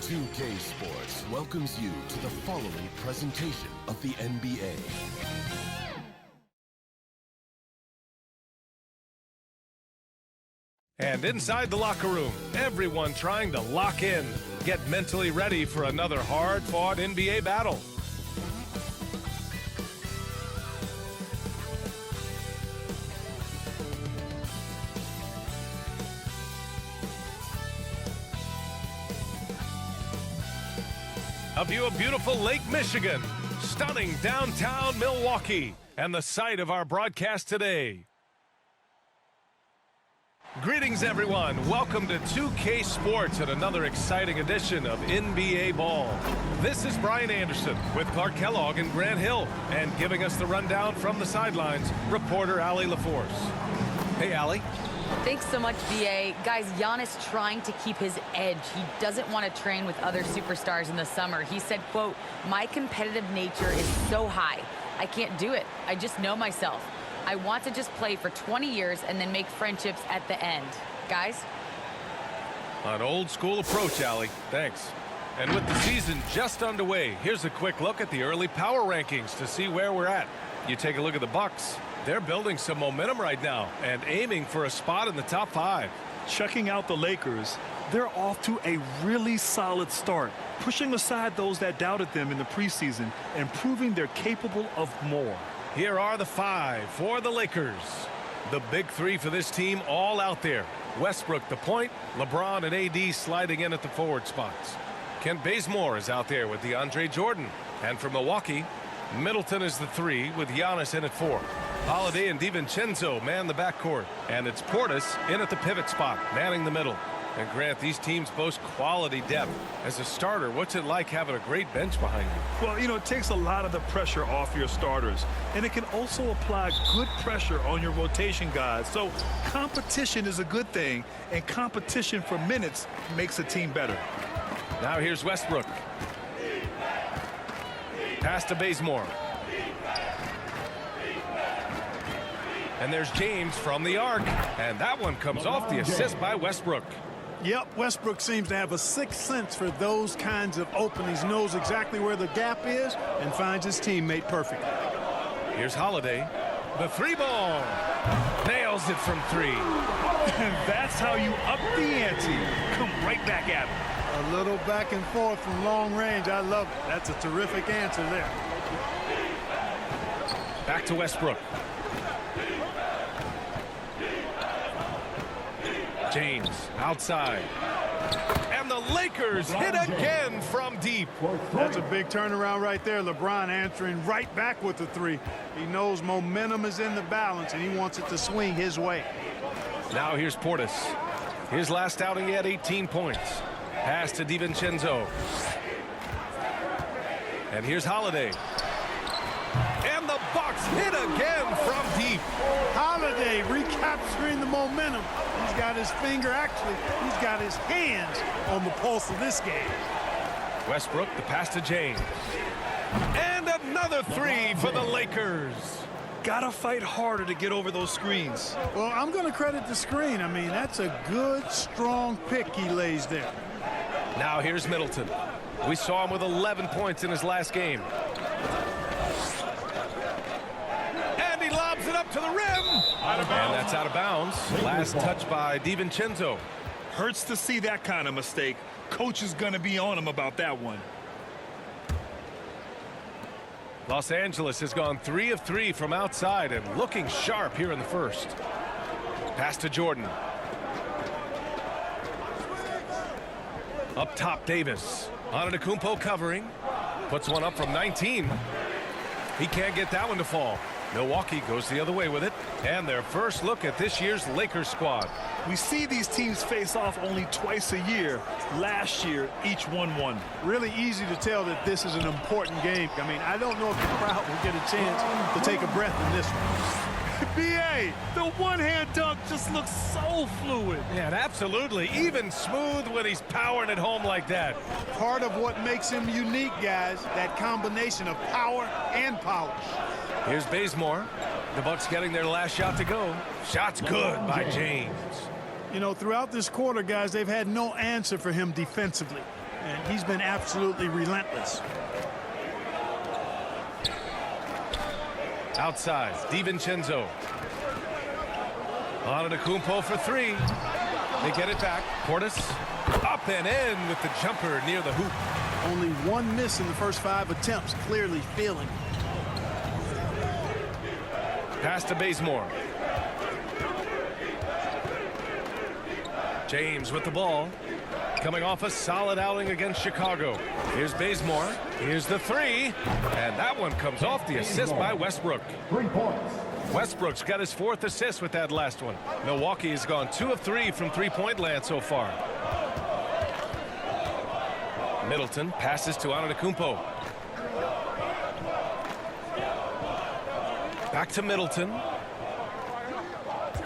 2K Sports welcomes you to the following presentation of the NBA. And inside the locker room, everyone trying to lock in, get mentally ready for another hard-fought NBA battle. A view of beautiful Lake Michigan, stunning downtown Milwaukee, and the site of our broadcast today. Greetings, everyone. Welcome to 2K Sports and another exciting edition of NBA Ball. This is Brian Anderson with Clark Kellogg and Grant Hill, and giving us the rundown from the sidelines, reporter Allie LaForce. Hey, Allie. Thanks so much, BA. Guys, Giannis trying to keep his edge. He doesn't want to train with other superstars in the summer. He said, quote, "My competitive nature is so high. I can't do it. I just know myself. I want to just play for 20 years and then make friendships at the end." Guys? An old school approach, Allie. Thanks. And with the season just underway, here's a quick look at the early power rankings to see where we're at. You take a look at the Bucks. They're building some momentum right now and aiming for a spot in the top 5. Checking out the Lakers, they're off to a really solid start, pushing aside those that doubted them in the preseason and proving they're capable of more. Here are the 5 for the Lakers. The big 3 for this team all out there. Westbrook the point, LeBron and AD sliding in at the forward spots. Kent Bazemore is out there with DeAndre Jordan. And for Milwaukee, Middleton is the 3 with Giannis in at 4. Holiday and DiVincenzo man the backcourt. And it's Portis in at the pivot spot, manning the middle. And Grant, these teams boast quality depth. As a starter, what's it like having a great bench behind you? Well, it takes a lot of the pressure off your starters. And it can also apply good pressure on your rotation guys. So competition is a good thing. And competition for minutes makes a team better. Now here's Westbrook. Pass to Bazemore. And there's James from the arc. And that one comes off the assist by Westbrook. Yep, Westbrook seems to have a sixth sense for those kinds of openings, knows exactly where the gap is, and finds his teammate perfect. Here's Holiday. The 3-ball. Nails it from 3. And that's how you up the ante. Come right back at him. A little back and forth from long range. I love it. That's a terrific answer there. Back to Westbrook. James outside. And the Lakers hit again from deep. That's a big turnaround right there. LeBron answering right back with the 3. He knows momentum is in the balance, and he wants it to swing his way. Now here's Portis. His last outing, he had 18 points. Pass to DiVincenzo. And here's Holiday. And the Bucks hit again from deep. Holiday recapturing the momentum. He's got his finger, actually, he's got his hands on the pulse of this game. Westbrook, the pass to James. And another 3 for the Lakers. Gotta fight harder to get over those screens. Well, I'm going to credit the screen. I mean, that's a good, strong pick he lays there. Now here's Middleton. We saw him with 11 points in his last game. And he lobs it up to the rim. And that's out of bounds. Last touch by DiVincenzo. Hurts to see that kind of mistake. Coach is going to be on him about that one. Los Angeles has gone 3 of 3 from outside and looking sharp here in the first. Pass to Jordan. Up top, Davis. Antetokounmpo covering. Puts one up from 19. He can't get that one to fall. Milwaukee goes the other way with it. And their first look at this year's Lakers squad. We see these teams face off only twice a year. Last year, each won. Really easy to tell that this is an important game. I mean, I don't know if the crowd will get a chance to take a breath in this one. BA, the one-hand dunk just looks so fluid. Yeah, absolutely. Even smooth when he's powering it home like that. Part of what makes him unique, guys, that combination of power and polish. Here's Bazemore. The Bucks getting their last shot to go. Shot's good by James. You know, throughout this quarter, guys, they've had no answer for him defensively. and he's been absolutely relentless. Outside, DiVincenzo. Antetokounmpo for three. They get it back. Portis up and in with the jumper near the hoop. Only one miss in the first 5 attempts, clearly feeling. Pass to Bazemore. James with the ball. Coming off a solid outing against Chicago. Here's Bazemore. Here's the three. And that one comes off the assist by Westbrook. 3 points. Westbrook's got his 4th assist with that last one. Milwaukee has gone 2 of 3 from three-point land so far. Middleton passes to Antetokounmpo. Back to Middleton.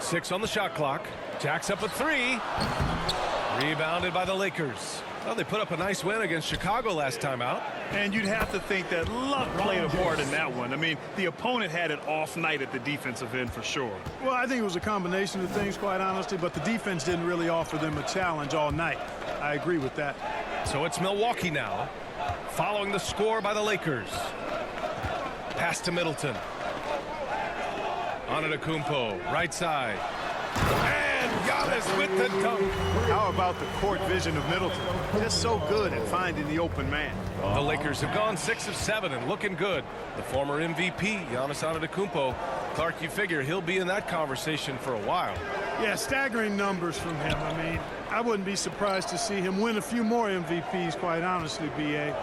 6 on the shot clock. Jacks up a 3. Rebounded by the Lakers. Well, they put up a nice win against Chicago last time out. And you'd have to think that luck played a part in that one. I mean, the opponent had an off night at the defensive end for sure. Well, I think it was a combination of things, quite honestly, but the defense didn't really offer them a challenge all night. I agree with that. So it's Milwaukee now, following the score by the Lakers. Pass to Middleton. Antetokounmpo, right side. And Giannis with the dunk. How about the court vision of Middleton? Just so good at finding the open man. The Lakers have gone 6 of 7 and looking good. The former MVP, Giannis Antetokounmpo. Clark, you figure he'll be in that conversation for a while. Yeah, staggering numbers from him. I mean, I wouldn't be surprised to see him win a few more MVPs, quite honestly, B.A.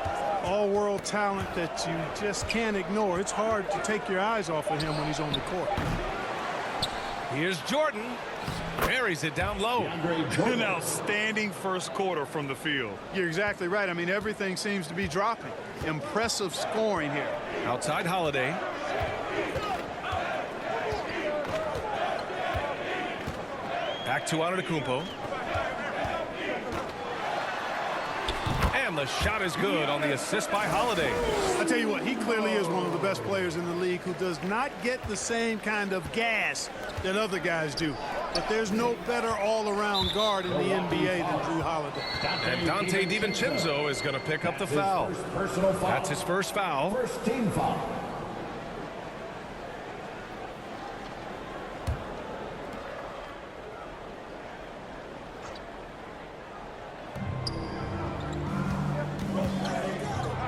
All-world talent that you just can't ignore. It's hard to take your eyes off of him when he's on the court. Here's Jordan. Buries it down low. An outstanding first quarter from the field. You're exactly right. I mean, everything seems to be dropping. Impressive scoring here. Outside Holiday. Back to Antetokounmpo. And the shot is good on the assist by Holiday. I tell you what, he clearly is one of the best players in the league who does not get the same kind of gas that other guys do. But there's no better all-around guard in the NBA than Drew Holiday. And Dante DiVincenzo is going to pick up the foul. That's his first foul. First team foul.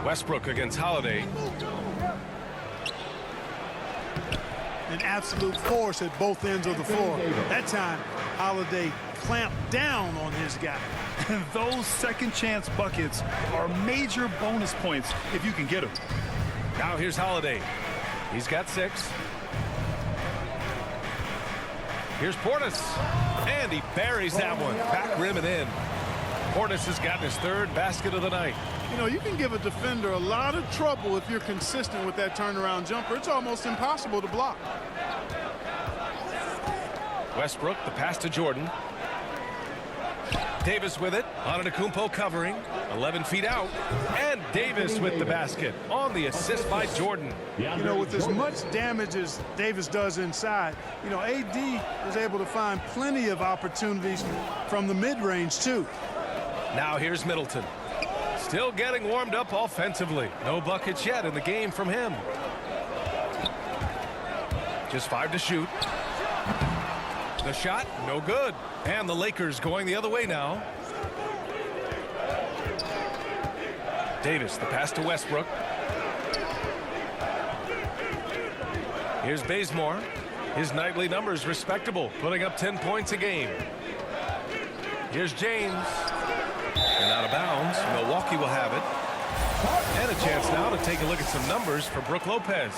Westbrook against Holiday. An absolute force at both ends of the floor. That time, Holiday clamped down on his guy. And those second chance buckets are major bonus points if you can get them. Now here's Holiday. He's got 6. Here's Portis. And he buries that one. Back rim and in. Portis has gotten his 3rd basket of the night. You know, you can give a defender a lot of trouble if you're consistent with that turnaround jumper. It's almost impossible to block. Westbrook, the pass to Jordan. Davis with it. Antetokounmpo covering. 11 feet out. And Davis with the basket on the assist by Jordan. You know, with as much damage as Davis does inside, you know, AD is able to find plenty of opportunities from the mid-range, too. Now here's Middleton. Still getting warmed up offensively. No buckets yet in the game from him. Just 5 to shoot. The shot, no good. And the Lakers going the other way now. Davis, the pass to Westbrook. Here's Bazemore. His nightly numbers respectable, putting up 10 points a game. Here's James. And out of bounds. Milwaukee will have it. And a chance now to take a look at some numbers for Brook Lopez.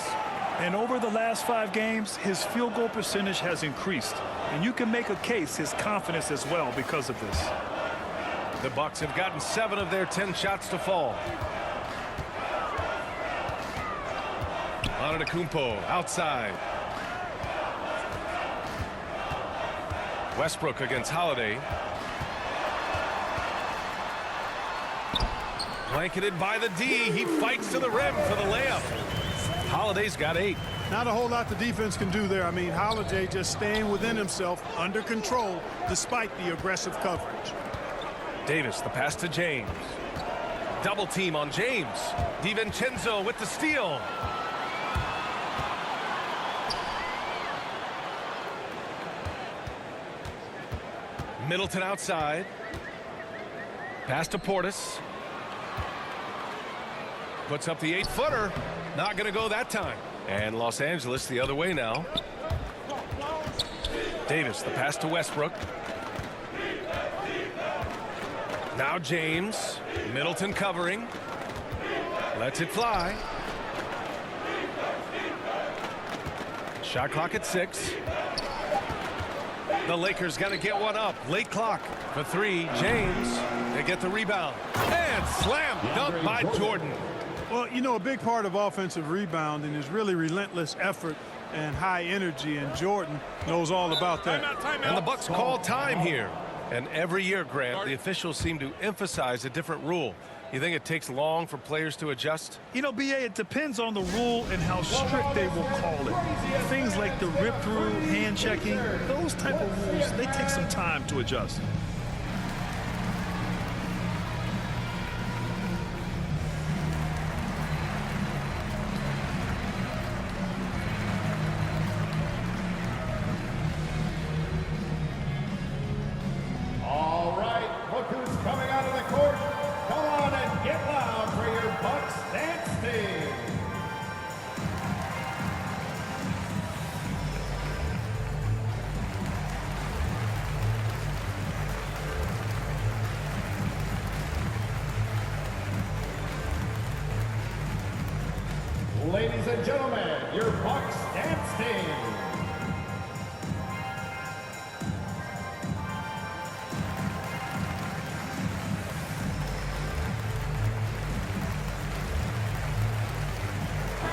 And over the last 5 games, his field goal percentage has increased. And you can make a case his confidence as well because of this. The Bucks have gotten 7 of their 10 shots to fall. Antetokounmpo outside. Westbrook against Holiday. Blanketed by the D. He fights to the rim for the layup. Holiday's got 8. Not a whole lot the defense can do there. I mean, Holiday just staying within himself, under control, despite the aggressive coverage. Davis, the pass to James. Double team on James. DiVincenzo with the steal. Middleton outside. Pass to Portis. Puts up the 8-footer. Not going to go that time. And Los Angeles the other way now. Davis, the pass to Westbrook. Now James. Middleton covering. Lets it fly. Shot clock at 6. The Lakers got to get one up. Late clock for 3. James. They get the rebound. And slam dunk by Jordan. Well, you know, a big part of offensive rebounding is really relentless effort and high energy, and Jordan knows all about that. And the Bucks call time here. And every year, Grant, the officials seem to emphasize a different rule. You think it takes long for players to adjust? You know, B.A., it depends on the rule and how strict they will call it. Things like the rip-through, hand-checking, those type of rules, they take some time to adjust. All right, look who's coming out of the court. Come on and get loud for your Bucks dance team. Ladies and gentlemen, your Bucks dance team.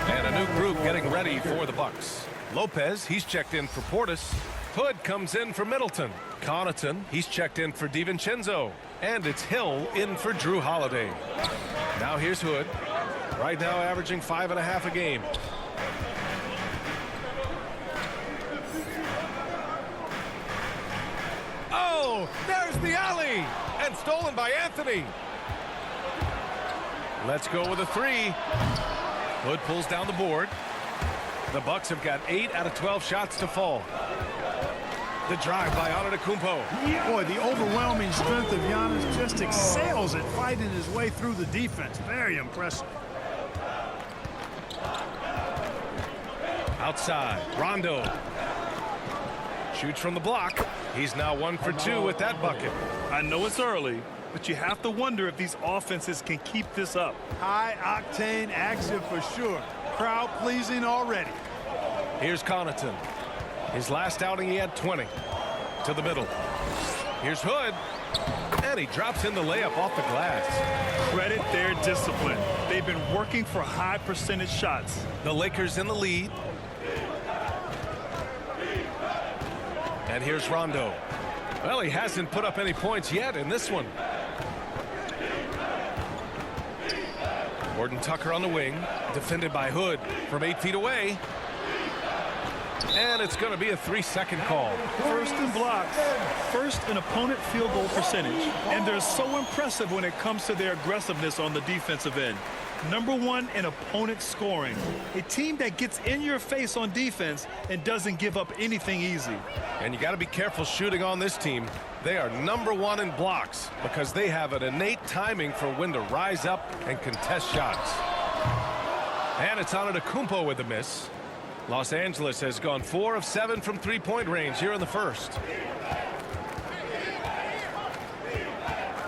And a new group getting ready for the Bucks. Lopez, he's checked in for Portis. Hood comes in for Middleton. Connaughton, he's checked in for DiVincenzo. And it's Hill in for Drew Holiday. Now here's Hood. Right now averaging 5.5 a game. Oh, there's the alley. And stolen by Anthony. Let's go with a 3. Hood pulls down the board. The Bucks have got 8 out of 12 shots to fall. The drive by Antetokounmpo. Boy, the overwhelming strength of Giannis just excels at fighting his way through the defense. Very impressive. Outside, Rondo. Shoots from the block. He's now 1 for 2 with that bucket. I know it's early, but you have to wonder if these offenses can keep this up. High-octane action for sure. Crowd-pleasing already. Here's Connaughton. His last outing, he had 20. To the middle. Here's Hood. And he drops in the layup off the glass. Credit their discipline. They've been working for high percentage shots. The Lakers in the lead. And here's Rondo. Well, he hasn't put up any points yet in this one. Horton-Tucker on the wing. Defended by Hood from 8 feet away. And it's going to be a 3-second call. First in blocks, first in opponent field goal percentage, and they're so impressive when it comes to their aggressiveness on the defensive end. Number 1 in opponent scoring. A team that gets in your face on defense and doesn't give up anything easy. And you got to be careful shooting on this team. They are number 1 in blocks because they have an innate timing for when to rise up and contest shots. And it's Antetokounmpo with the miss. Los Angeles has gone 4 of 7 from three-point range here in the first.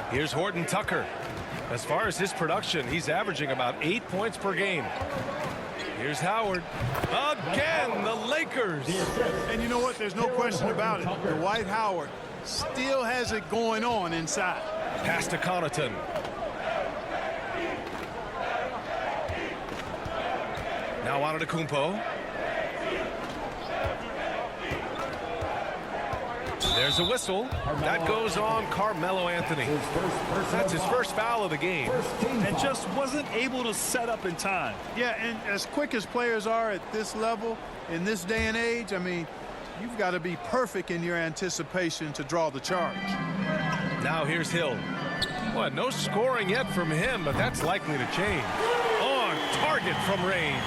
Here's Horton-Tucker. As far as his production, he's averaging about 8 points per game. Here's Howard. Again, the Lakers. And you know what? There's no question about it. Dwight Howard still has it going on inside. Pass to Connaughton. Now Antetokounmpo. There's a whistle. That goes on Carmelo Anthony. That's his first foul of the game. And just wasn't able to set up in time. Yeah, and as quick as players are at this level, in this day and age, I mean, you've got to be perfect in your anticipation to draw the charge. Now here's Hill. Well, no scoring yet from him, but that's likely to change. On target from range.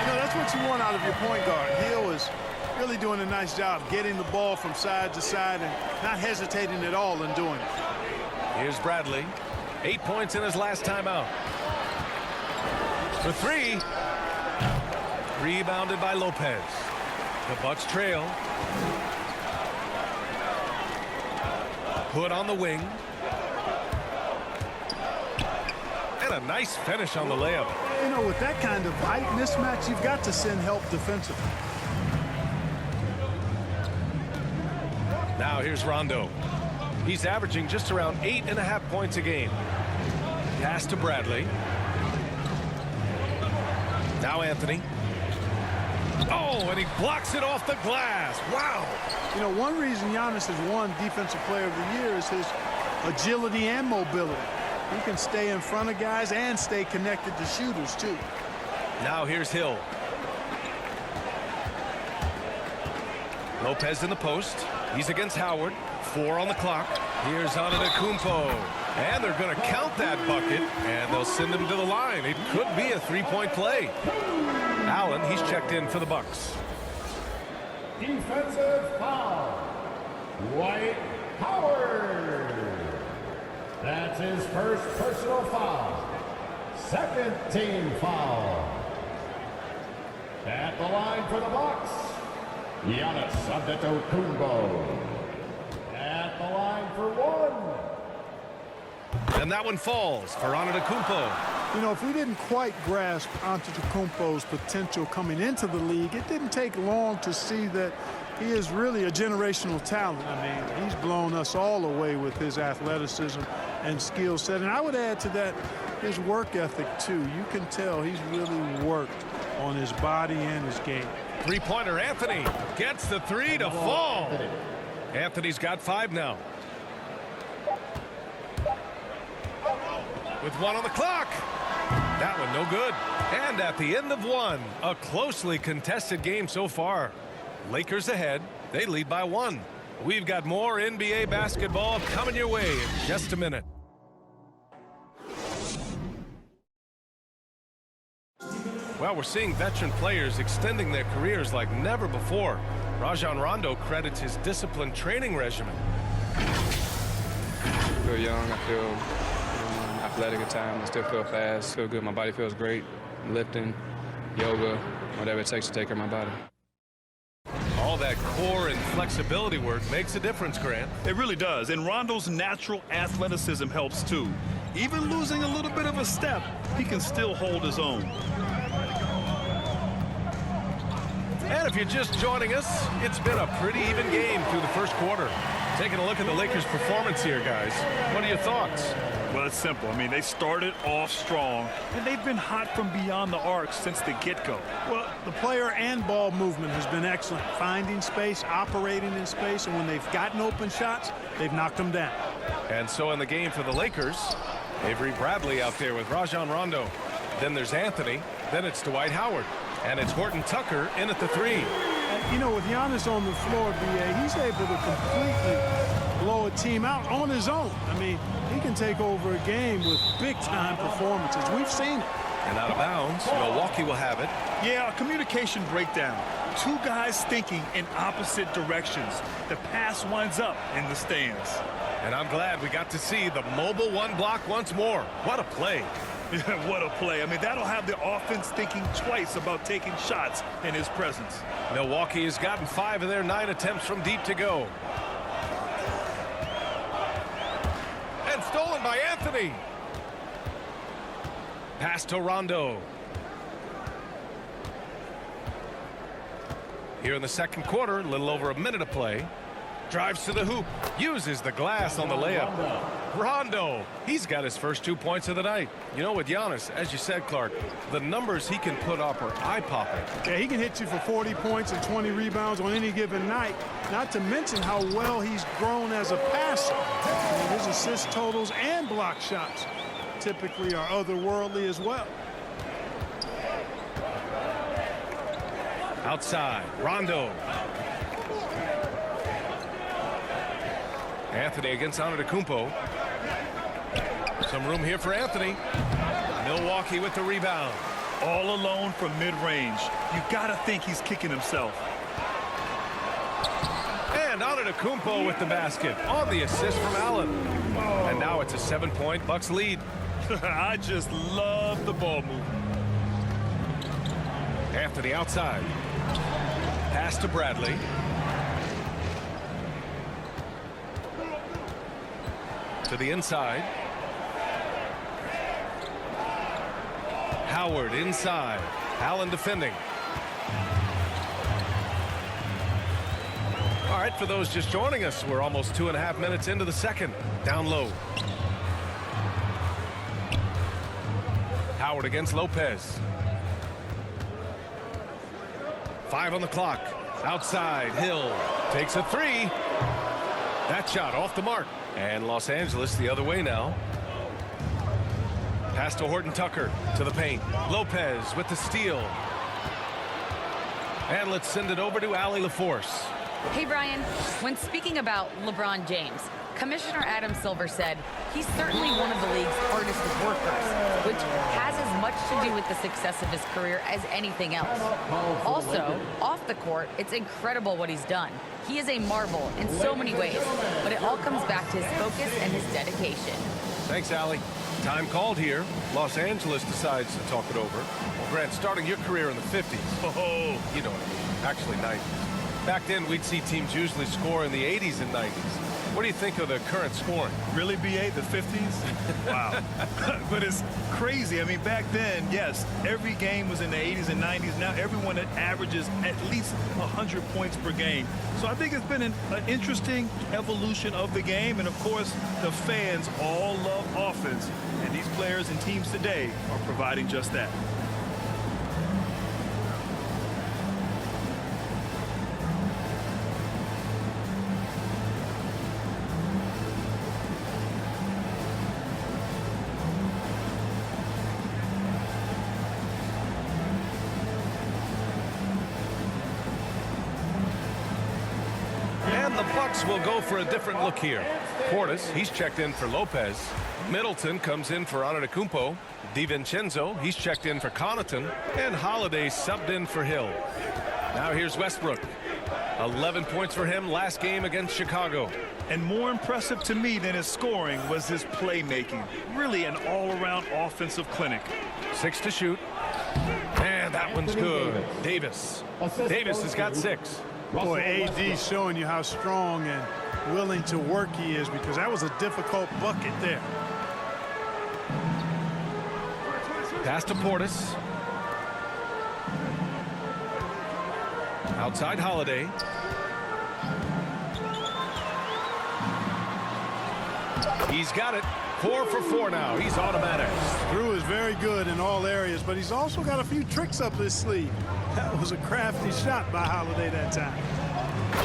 You know, that's what you want out of your point guard. Hill is really doing a nice job getting the ball from side to side and not hesitating at all in doing it. Here's Bradley. 8 points in his last timeout. For three. Rebounded by Lopez. The Bucks trail. Put on the wing. And a nice finish on the layup. You know, with that kind of height mismatch, you've got to send help defensively. Now here's Rondo. He's averaging just around 8.5 points a game. Pass to Bradley. Now Anthony. Oh, and he blocks it off the glass. Wow. You know, one reason Giannis has won Defensive Player of the Year is his agility and mobility. He can stay in front of guys and stay connected to shooters, too. Now here's Hill. Lopez in the post. He's against Howard. 4 on the clock. Here's Antetokounmpo. And they're going to count that bucket, and they'll send him to the line. It could be a three-point play. Allen, he's checked in for the Bucks. Defensive foul. Dwight Howard. That's his first personal foul. Second team foul. At the line for the Bucks, Giannis Antetokounmpo. At the line for one. And that one falls for Antetokounmpo. You know, if we didn't quite grasp Antetokounmpo's potential coming into the league, it didn't take long to see that he is really a generational talent. I mean, he's blown us all away with his athleticism and skill set. And I would add to that his work ethic, too. You can tell he's really worked on his body and his game. Three-pointer Anthony gets the three to fall. Anthony's got 5 now. With 1 on the clock. That one no good. And at the end of 1, a closely contested game so far. Lakers ahead. They lead by 1. We've got more NBA basketball coming your way in just a minute. Well, we're seeing veteran players extending their careers like never before. Rajon Rondo credits his disciplined training regimen. I feel young. I feel athletic at times. I still feel fast. Feel good. My body feels great. Lifting, yoga, whatever it takes to take care of my body. All that core and flexibility work makes a difference, Grant. It really does. And Rondo's natural athleticism helps, too. Even losing a little bit of a step, he can still hold his own. And if you're just joining us, it's been a pretty even game through the first quarter. Taking a look at the Lakers' performance here, guys. What are your thoughts? Well, it's simple. I mean, they started off strong, and they've been hot from beyond the arc since the get-go. Well, the player and ball movement has been excellent. Finding space, operating in space, and when they've gotten open shots, they've knocked them down. And so in the game for the Lakers, Avery Bradley out there with Rajon Rondo. Then there's Anthony. Then it's Dwight Howard. And it's Horton-Tucker in at the 3. You know, with Giannis on the floor, B.A., he's able to completely blow a team out on his own. I mean, he can take over a game with big-time performances. We've seen it. And out of bounds, Milwaukee will have it. Yeah, a communication breakdown. 2 guys thinking in opposite directions. The pass winds up in the stands. And I'm glad we got to see the mobile 1 block once more. What a play. What a play. I mean, that'll have the offense thinking twice about taking shots in his presence. Milwaukee has gotten 5 of their 9 attempts from deep to go. And stolen by Anthony. Pass to Rondo. Here in the second quarter, a little over a minute of play. Drives to the hoop. Uses the glass on the layup. Rondo, he's got his first 2 points of the night. You know, with Giannis, as you said, Clark, the numbers he can put up are eye-popping. Yeah, he can hit you for 40 points and 20 rebounds on any given night, not to mention how well he's grown as a passer. I mean, his assist totals and block shots typically are otherworldly as well. Outside, Rondo. Anthony against Antetokounmpo. Some room here for Anthony. Milwaukee with the rebound. All alone from mid-range. You got to think he's kicking himself. And Antetokounmpo with the basket on the assist from Allen. And now it's a 7-point Bucks lead. I just love the ball movement. Anthony outside. Pass to Bradley. To the inside. Howard inside. Allen defending. All right, for those just joining us, we're almost 2.5 minutes into the second. Down low. Howard against Lopez. 5 on the clock. Outside, Hill takes a 3. That shot off the mark. And Los Angeles the other way now. Pass to Horton-Tucker to the paint. Lopez with the steal. And let's send it over to Allie LaForce. Hey, Brian, when speaking about LeBron James, Commissioner Adam Silver said he's certainly one of the league's hardest workers, which has as much to do with the success of his career as anything else. Also, off the court, it's incredible what he's done. He is a marvel in so many ways, but it all comes back to his focus and his dedication. Thanks, Allie. Time called here. Los Angeles decides to talk it over. Well, Grant, starting your career in the 50s. Oh, you know what I mean. Actually, 90s. Back then, we'd see teams usually score in the 80s and 90s. What do you think of the current scoring? Really, BA, the 50s? Wow. But it's crazy. I mean, back then, yes, every game was in the 80s and 90s. Now everyone averages at least 100 points per game. So I think it's been an interesting evolution of the game. And, of course, the fans all love offense. And these players and teams today are providing just that. And the Bucks will go for a different look here. Portis, he's checked in for Lopez. Middleton comes in for Antetokounmpo. DiVincenzo, he's checked in for Connaughton. And Holiday subbed in for Hill. Now here's Westbrook. 11 points for him last game against Chicago. And more impressive to me than his scoring was his playmaking. Really an all-around offensive clinic. 6 to shoot. And that one's good. Davis. Davis has got 6. Boy, AD's showing you how strong and willing to work he is, because that was a difficult bucket there. Pass to Portis. Outside Holiday. He's got it. 4 for 4 now. He's automatic. Drew is very good in all areas, but he's also got a few tricks up his sleeve. That was a crafty shot by Holiday that time.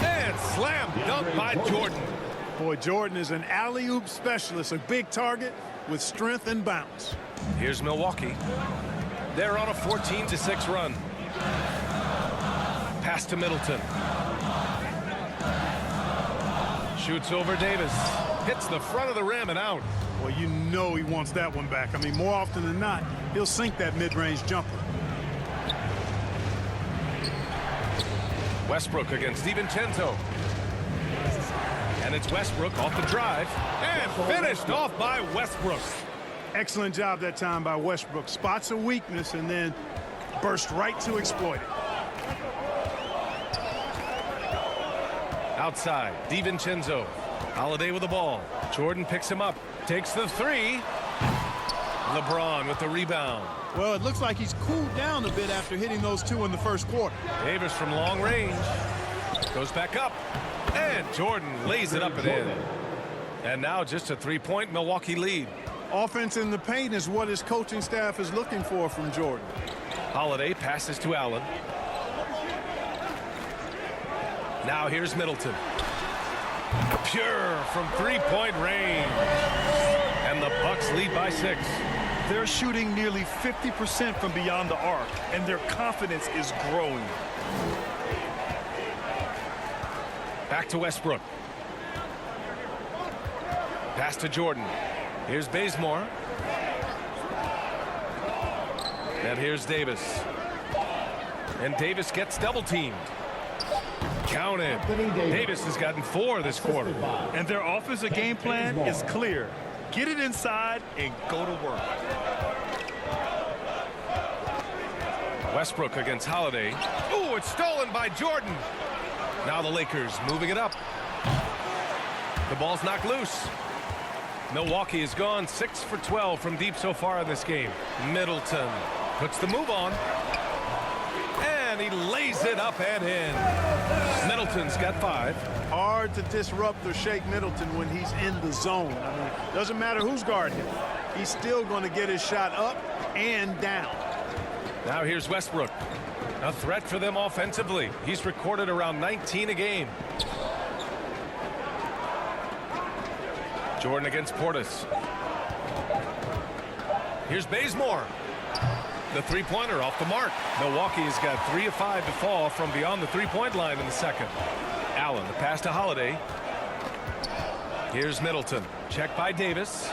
And slam dunk by Jordan. Boy, Jordan is an alley-oop specialist, a big target with strength and bounce. Here's Milwaukee. They're on a 14-6 run. Pass to Middleton. Shoots over Davis. Hits the front of the rim and out. Well, you know he wants that one back. I mean, more often than not, he'll sink that mid-range jumper. Westbrook against DiVincenzo. And it's Westbrook off the drive. And finished off by Westbrook. Excellent job that time by Westbrook. Spots a weakness and then burst right to exploit it. Outside, DiVincenzo. Holiday with the ball. Jordan picks him up. Takes the 3. LeBron with the rebound. Well, it looks like he's cooled down a bit after hitting those 2 in the first quarter. Davis from long range. Goes back up. And Jordan lays it up and in. And now just a 3-point Milwaukee lead. Offense in the paint is what his coaching staff is looking for from Jordan. Holiday passes to Allen. Now here's Middleton. Pure from 3-point range. And the Bucks lead by 6. They're shooting nearly 50% from beyond the arc, and their confidence is growing. Back to Westbrook. Pass to Jordan. Here's Bazemore. And here's Davis. And Davis gets double teamed. Counted. Davis has gotten 4 this quarter. And their offensive game plan is clear. Get it inside and go to work. Westbrook against Holiday. Ooh, it's stolen by Jordan. Now the Lakers moving it up. The ball's knocked loose. Milwaukee has gone 6 for 12 from deep so far in this game. Middleton puts the move on. And he lays it up and in. Middleton's got 5. Hard to disrupt or shake Middleton when he's in the zone. I mean, doesn't matter who's guarding him. He's still going to get his shot up and down. Now here's Westbrook. A threat for them offensively. He's recorded around 19 a game. Jordan against Portis. Here's Bazemore. The three-pointer off the mark. Milwaukee has got 3 of 5 to fall from beyond the three-point line in the second. Allen, the pass to Holiday. Here's Middleton. Check by Davis.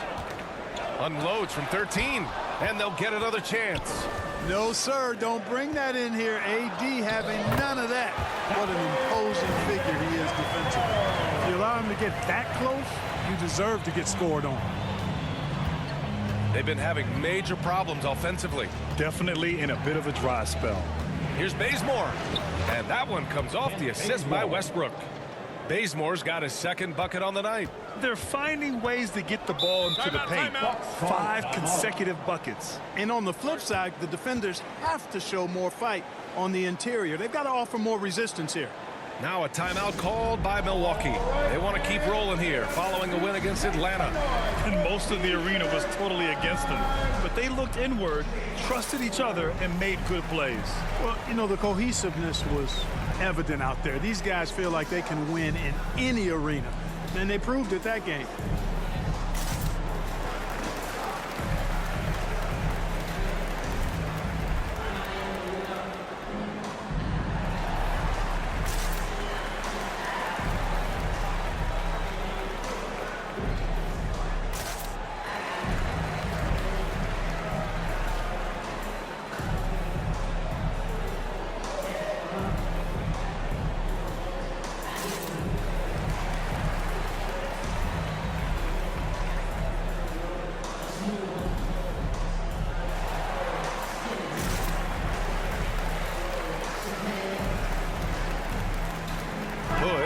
Unloads from 13. And they'll get another chance. No, sir. Don't bring that in here. AD having none of that. What an imposing figure he is defensively. If you allow him to get that close, you deserve to get scored on. They've been having major problems offensively. Definitely in a bit of a dry spell. Here's Bazemore. And that one comes off the assist by Westbrook. Bazemore's got his second bucket on the night. They're finding ways to get the ball into the paint. 5 consecutive buckets. And on the flip side, the defenders have to show more fight on the interior. They've got to offer more resistance here. Now a timeout called by Milwaukee. They want to keep rolling here following a win against Atlanta. And most of the arena was totally against them. But they looked inward, trusted each other, and made good plays. Well, you know, the cohesiveness was evident out there. These guys feel like they can win in any arena. And they proved it that game.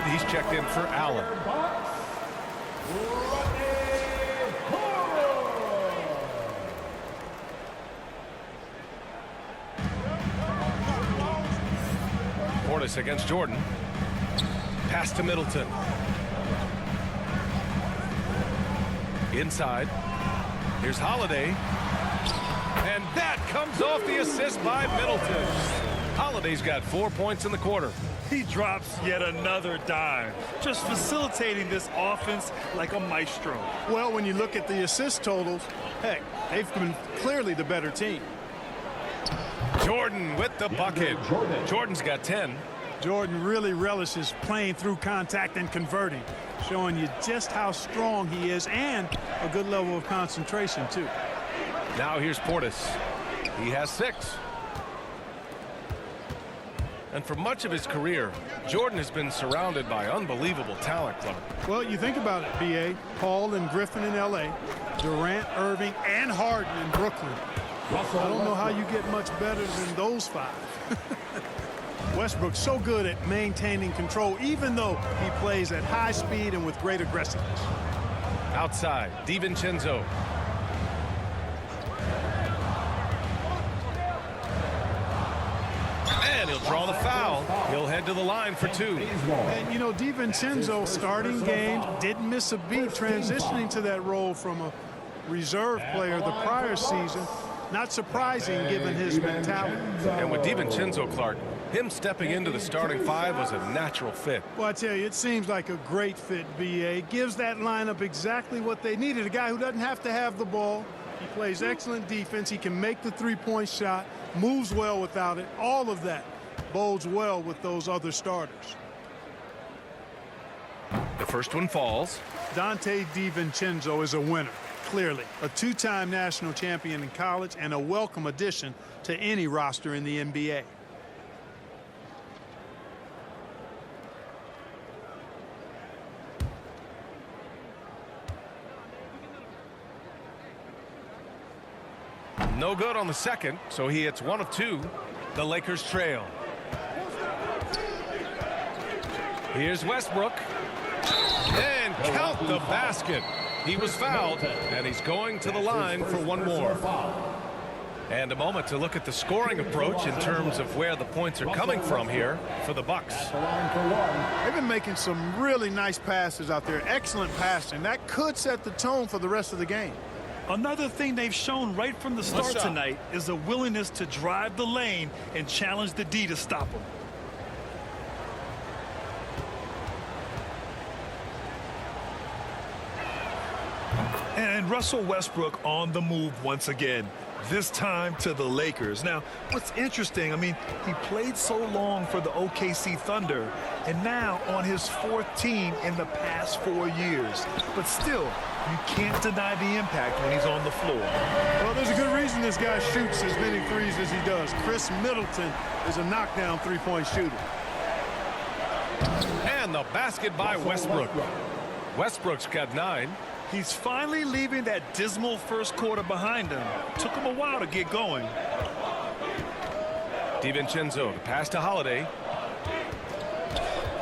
He's checked in for Allen. Portis against Jordan. Pass to Middleton. Inside. Here's Holiday. And that comes off the assist by Middleton. Holiday's got 4 points in the quarter. He drops yet another dime, just facilitating this offense like a maestro. Well, when you look at the assist totals, heck, they've been clearly the better team. Jordan with the bucket. Jordan's got 10. Jordan really relishes playing through contact and converting, showing you just how strong he is and a good level of concentration, too. Now here's Portis. He has 6. And for much of his career, Jordan has been surrounded by unbelievable talent, Clark. Well, you think about it, B.A. Paul and Griffin in L.A., Durant, Irving, and Harden in Brooklyn. I don't know how you get much better than those 5. Westbrook's so good at maintaining control, even though he plays at high speed and with great aggressiveness. Outside, DiVincenzo. And he'll draw the foul. He'll head to the line for 2. And, you know, DiVincenzo starting games, didn't miss a beat, transitioning to that role from a reserve player the prior season. Not surprising given his mentality. And with DiVincenzo, Clark, him stepping into the starting 5 was a natural fit. Well, I tell you, it seems like a great fit, B.A. Gives that lineup exactly what they needed. A guy who doesn't have to have the ball. He plays excellent defense. He can make the three-point shot, moves well without it. All of that bodes well with those other starters. The first one falls. Dante DiVincenzo is a winner. clearly. A two-time national champion in college and a welcome addition to any roster in the NBA. No good on the second, so he hits 1 of 2. The Lakers trail. Here's Westbrook. And count the basket. He was fouled, and he's going to the line for one more. And a moment to look at the scoring approach in terms of where the points are coming from here for the Bucks. They've been making some really nice passes out there. Excellent passing. That could set the tone for the rest of the game. Another thing they've shown right from the start tonight is a willingness to drive the lane and challenge the D to stop them. And Russell Westbrook on the move once again, this time to the Lakers. Now, what's interesting, I mean, he played so long for the OKC Thunder, and now on his 4th team in the past 4 years. But still, you can't deny the impact when he's on the floor. Well, there's a good reason this guy shoots as many threes as he does. Chris Middleton is a knockdown three-point shooter. And the basket by Westbrook. Westbrook's got 9. He's finally leaving that dismal first quarter behind him. Took him a while to get going. DiVincenzo, the pass to Holiday.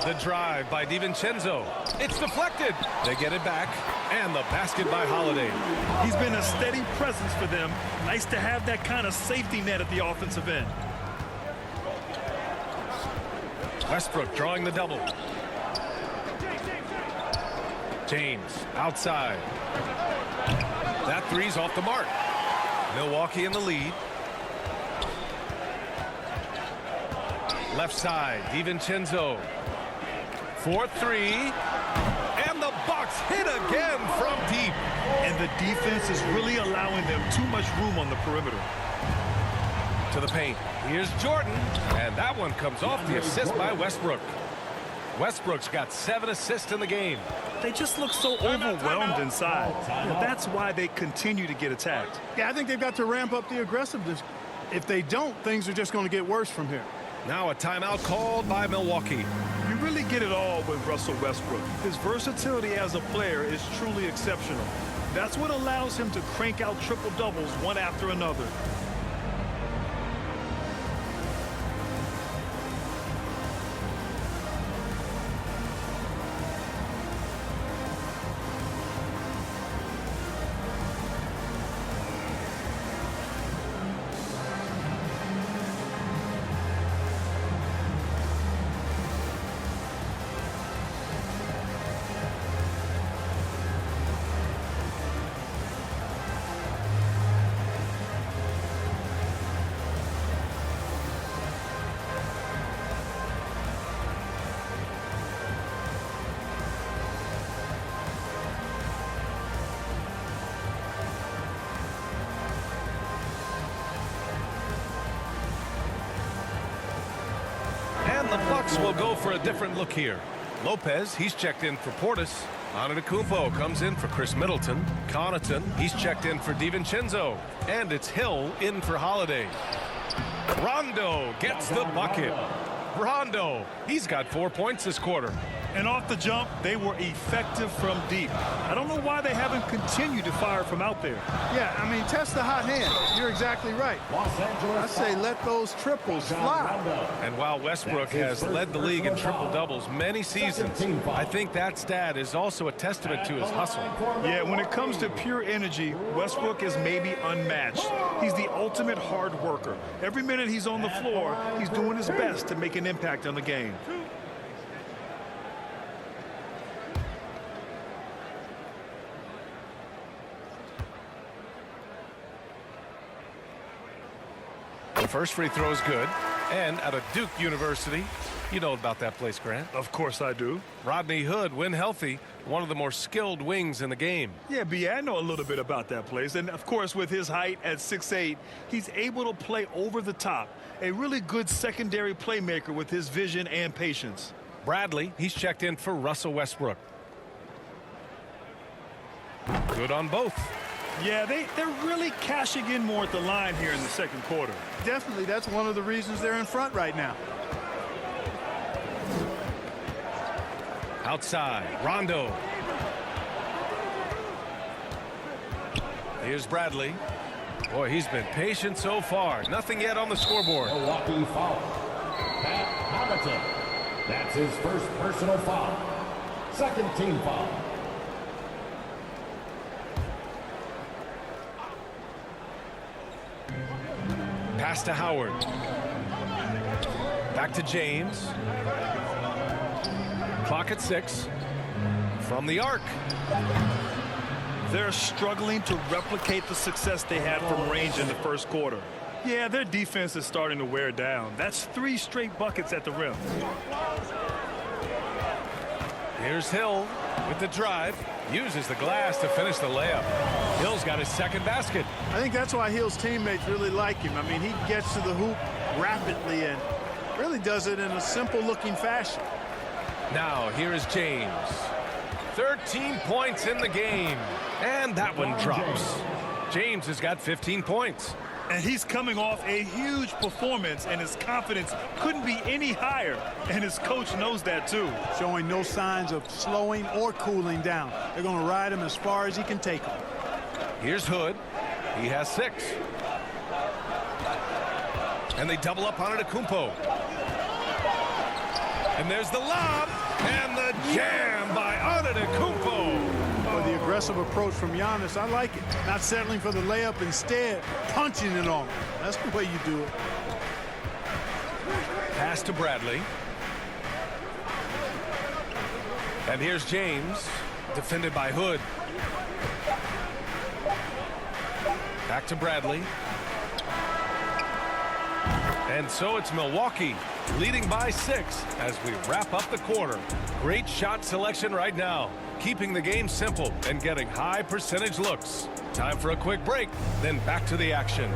The drive by DiVincenzo. It's deflected. They get it back. And the basket by Holiday. He's been a steady presence for them. Nice to have that kind of safety net at the offensive end. Westbrook drawing the double. James outside. That three's off the mark. Milwaukee in the lead. Left side, DiVincenzo. 4-3. And the Bucks hit again from deep. And the defense is really allowing them too much room on the perimeter. To the paint. Here's Jordan. And that one comes off the assist by Westbrook. Westbrook's got 7 assists in the game. They just look so overwhelmed inside. That's why they continue to get attacked. Yeah, I think they've got to ramp up the aggressiveness. If they don't, things are just going to get worse from here. Now a timeout called by Milwaukee. You really get it all with Russell Westbrook. His versatility as a player is truly exceptional. That's what allows him to crank out triple-doubles one after another. The Bucks will go for a different look here. Lopez, he's checked in for Portis. Antetokounmpo comes in for Chris Middleton. Connaughton, he's checked in for DiVincenzo. And it's Hill in for Holiday. Rondo gets the bucket. Rondo, he's got 4 points this quarter. And off the jump, they were effective from deep. I don't know why they haven't continued to fire from out there. Yeah, I mean, test the hot hand. You're exactly right. I say let those triples fly. And while Westbrook has led the league in triple-doubles many seasons, I think that stat is also a testament to his hustle. Yeah, when it comes to pure energy, Westbrook is maybe unmatched. He's the ultimate hard worker. Every minute he's on the floor, he's doing his best to make an impact on the game. The first free throw is good. And out of Duke University, you know about that place, Grant. Of course I do. Rodney Hood, when healthy, one of the more skilled wings in the game. Yeah, B, I know a little bit about that place. And, of course, with his height at 6'8", he's able to play over the top. A really good secondary playmaker with his vision and patience. Bradley, he's checked in for Russell Westbrook. Good on both. Yeah, they're really cashing in more at the line here in the second quarter. Definitely, that's one of the reasons they're in front right now. Outside, Rondo. Here's Bradley. Boy, he's been patient so far. Nothing yet on the scoreboard. Milwaukee foul. Pat Connaughton. That's his first personal foul. Second team foul. Pass to Howard. Back to James. Clock at 6. From the arc. They're struggling to replicate the success they had from range in the first quarter. Yeah, their defense is starting to wear down. That's 3 straight buckets at the rim. Here's Hill with the drive. Uses the glass to finish the layup. Hill's got his second basket. I think that's why Hill's teammates really like him. I mean, he gets to the hoop rapidly and really does it in a simple-looking fashion. Now, here is James. 13 points in the game. And that one drops. James has got 15 points. And he's coming off a huge performance, and his confidence couldn't be any higher. And his coach knows that, too. Showing no signs of slowing or cooling down. They're going to ride him as far as he can take him. Here's Hood. He has 6. And they double up on Antetokounmpo. And there's the lob. And the jam by Antetokounmpo. For the aggressive approach from Giannis, I like it. Not settling for the layup, instead punching it on. That's the way you do it. Pass to Bradley. And here's James, defended by Hood. Back to Bradley. And so it's Milwaukee leading by 6 as we wrap up the quarter. Great shot selection right now, keeping the game simple and getting high percentage looks. Time for a quick break, then back to the action.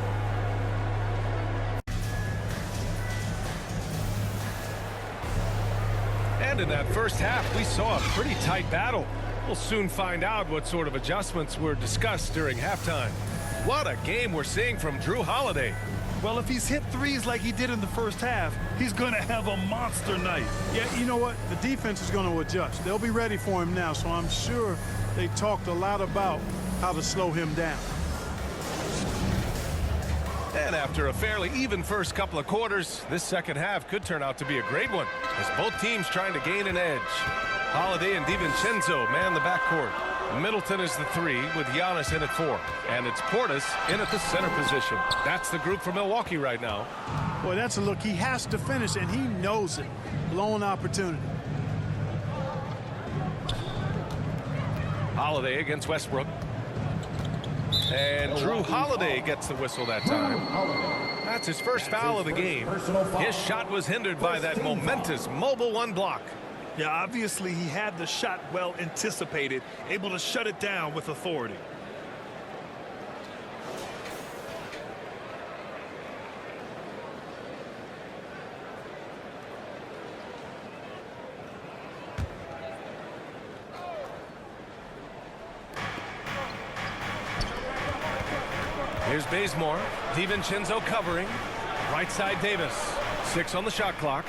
And in that first half, we saw a pretty tight battle. We'll soon find out what sort of adjustments were discussed during halftime. What a game we're seeing from Drew Holiday. Well, if he's hit threes like he did in the first half, he's going to have a monster night. Yeah, you know what? The defense is going to adjust. They'll be ready for him now, so I'm sure they talked a lot about how to slow him down. And after a fairly even first couple of quarters, this second half could turn out to be a great one, as both teams trying to gain an edge. Holiday and DiVincenzo man the backcourt. Middleton is the 3 with Giannis in at 4. And it's Portis in at the center position. That's the group for Milwaukee right now. Boy, that's a look he has to finish, and he knows it. Blown opportunity. Holiday against Westbrook. And Drew Holiday gets the whistle that time. That's his first foul of the game. His shot was hindered by that momentous mobile 1 block. Yeah, obviously he had the shot well anticipated, able to shut it down with authority. Here's Bazemore. DiVincenzo covering. Right side Davis. 6 on the shot clock.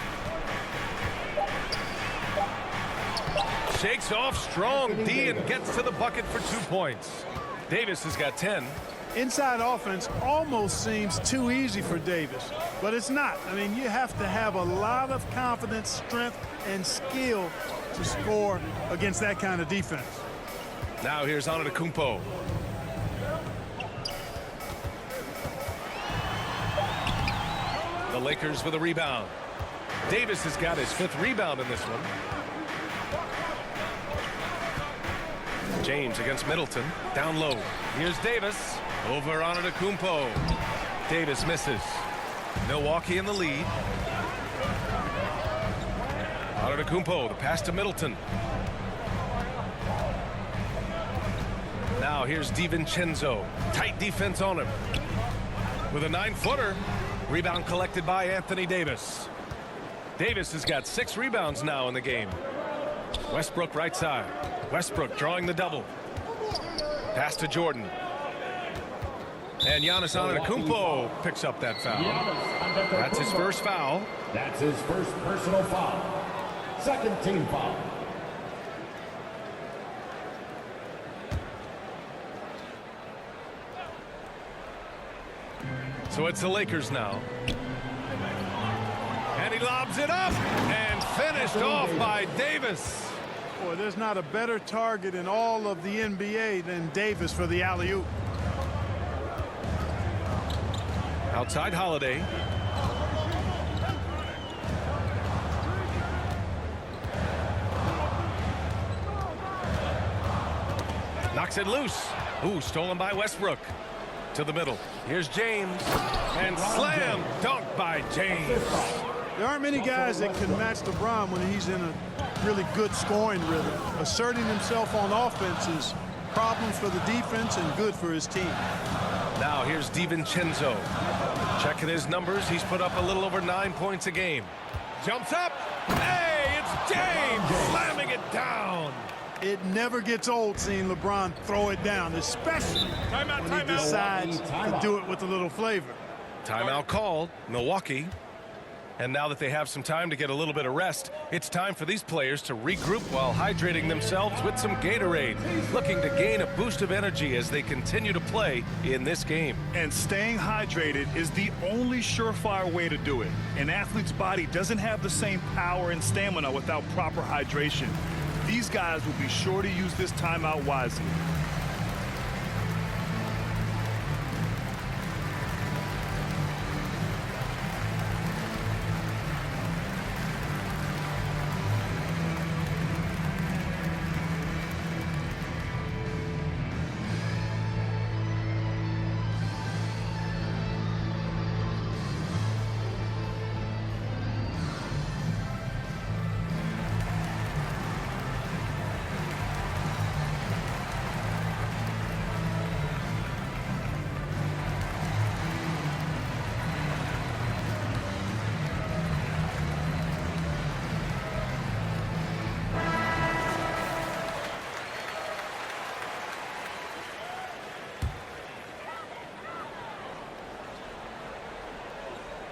Shakes off strong D and gets to the bucket for 2 points. Davis has got 10. Inside offense almost seems too easy for Davis, but it's not. I mean, you have to have a lot of confidence, strength, and skill to score against that kind of defense. Now here's Antetokounmpo. The Lakers with a rebound. Davis has got his 5th rebound in this one. James against Middleton. Down low. Here's Davis. Over Antetokounmpo. Davis misses. Milwaukee in the lead. Antetokounmpo, the pass to Middleton. Now here's DiVincenzo. Tight defense on him. With a 9-footer. Rebound collected by Anthony Davis. Davis has got 6 rebounds now in the game. Westbrook right side. Westbrook drawing the double. Pass to Jordan. And Giannis Antetokounmpo picks up that foul. That's his first foul. That's his first personal foul. Second team foul. So it's the Lakers now. And he lobs it up and finished off by Davis. Boy, there's not a better target in all of the NBA than Davis for the alley-oop. Outside Holiday. Knocks it loose. Ooh, stolen by Westbrook. To the middle. Here's James. And slam dunk by James. There aren't many guys that can match LeBron when he's in a really good scoring rhythm. Asserting himself on offense is problems for the defense and good for his team. Now here's DiVincenzo. Checking his numbers. He's put up a little over 9 points a game. Jumps up. Hey, it's James slamming it down. It never gets old seeing LeBron throw it down, especially when he decides to do it with a little flavor. Timeout called, Milwaukee. And now that they have some time to get a little bit of rest, it's time for these players to regroup while hydrating themselves with some Gatorade, looking to gain a boost of energy as they continue to play in this game. And staying hydrated is the only surefire way to do it. An athlete's body doesn't have the same power and stamina without proper hydration. These guys will be sure to use this timeout wisely.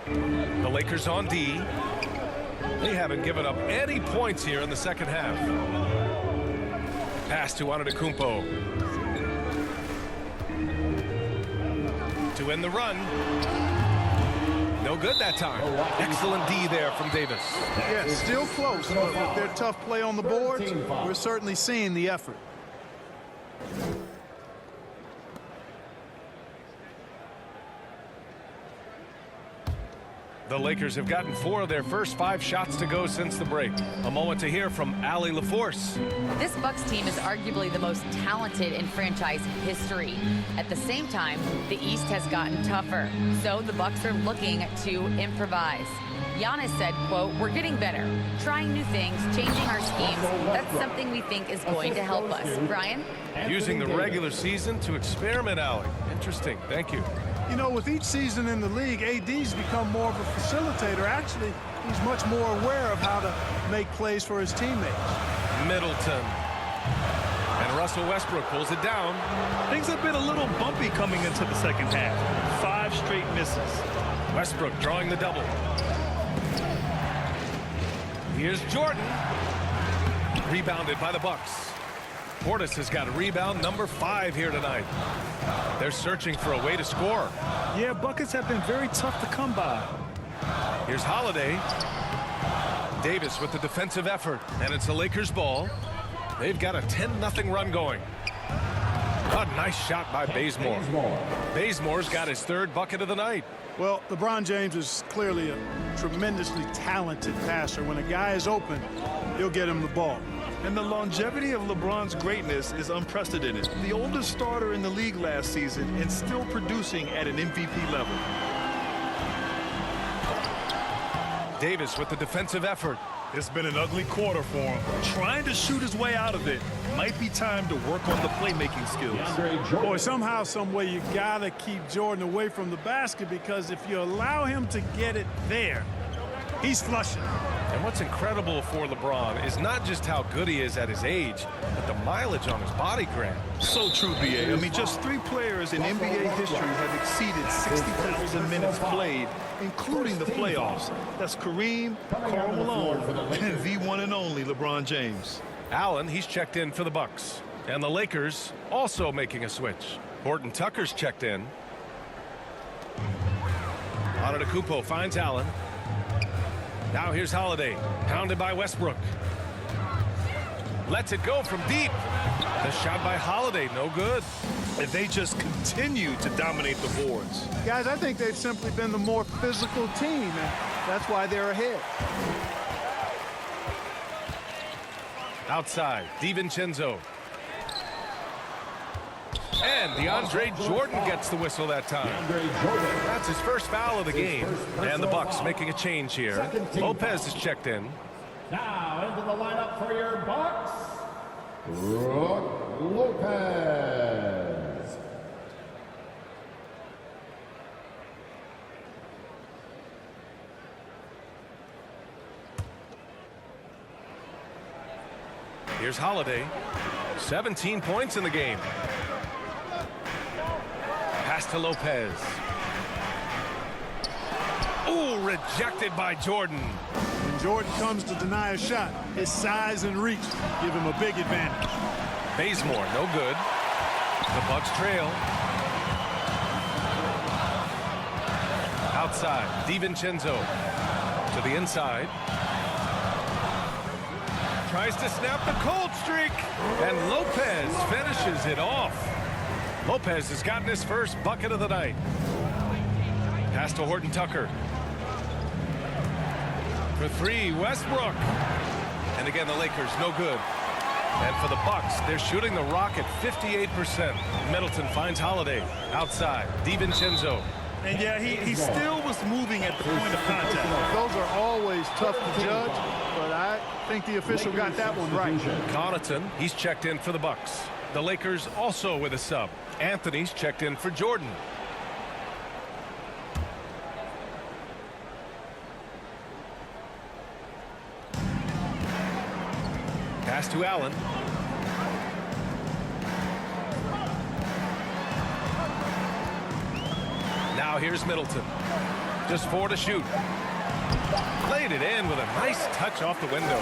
The Lakers on D. They haven't given up any points here in the second half. Pass to Antetokounmpo. To end the run. No good that time. Excellent D there from Davis. Yeah, still close, but with their tough play on the boards, we're certainly seeing the effort. The Lakers have gotten 4 of their first 5 shots to go since the break. A moment to hear from Allie LaForce. This Bucks team is arguably the most talented in franchise history. At the same time, the East has gotten tougher, so the Bucks are looking to improvise. Giannis said, quote, "We're getting better, trying new things, changing our schemes. That's something we think is going to help us." Brian? Using the regular season to experiment, Allie. Interesting. Thank you. You know, with each season in the league, AD's become more of a facilitator. Actually, he's much more aware of how to make plays for his teammates. Middleton. And Russell Westbrook pulls it down. Things have been a little bumpy coming into the second half. 5 straight misses. Westbrook drawing the double. Here's Jordan. Rebounded by the Bucks. Portis has got a rebound number 5 here tonight. They're searching for a way to score. Yeah, buckets have been very tough to come by. Here's Holiday. Davis with the defensive effort, and it's the Lakers' ball. They've got a 10-0 run going. A nice shot by Bazemore. Bazemore's got his 3rd bucket of the night. Well, LeBron James is clearly a tremendously talented passer. When a guy is open, he'll get him the ball. And the longevity of LeBron's greatness is unprecedented. The oldest starter in the league last season and still producing at an MVP level. Davis with the defensive effort. It's been an ugly quarter for him. Trying to shoot his way out of it. Might be time to work on the playmaking skills. Boy, somehow, some way, you got to keep Jordan away from the basket, because if you allow him to get it there, He's flushing. And what's incredible for LeBron is not just how good he is at his age, but the mileage on his body, Grant. So true, BA. I mean, just 3 players in NBA history have exceeded 60,000 minutes played, including the playoffs. That's Kareem, Karl Malone, and the one and only LeBron James. Allen, he's checked in for the Bucks. And the Lakers also making a switch. Horton-Tucker's checked in. Antetokounmpo finds Allen. Now here's Holiday, pounded by Westbrook. Lets it go from deep. The shot by Holiday, no good. And they just continue to dominate the boards. Guys, I think they've simply been the more physical team, and that's why they're ahead. Outside, DiVincenzo. And DeAndre Jordan gets the whistle that time. That's his first foul of the game. And the Bucks making a change here. Lopez is checked in. Now into the lineup for your Bucks, Brook Lopez. Here's Holiday. 17 points in the game. Pass to Lopez. Ooh, rejected by Jordan. When Jordan comes to deny a shot, his size and reach give him a big advantage. Bazemore, no good. The Bucks trail. Outside, DiVincenzo to the inside. Tries to snap the cold streak, and Lopez finishes it off. Lopez has gotten his first bucket of the night. Pass to Horton-Tucker. For 3, Westbrook. And again, the Lakers, no good. And for the Bucks, they're shooting the rock at 58%. Middleton finds Holiday. Outside, DiVincenzo. And yeah, he still was moving at the point of contact. Those are always tough to judge, but I think the official got that one right. Connaughton, he's checked in for the Bucks. The Lakers also with a sub. Anthony's checked in for Jordan. Pass to Allen. Now here's Middleton. Just 4 to shoot. Played it in with a nice touch off the window.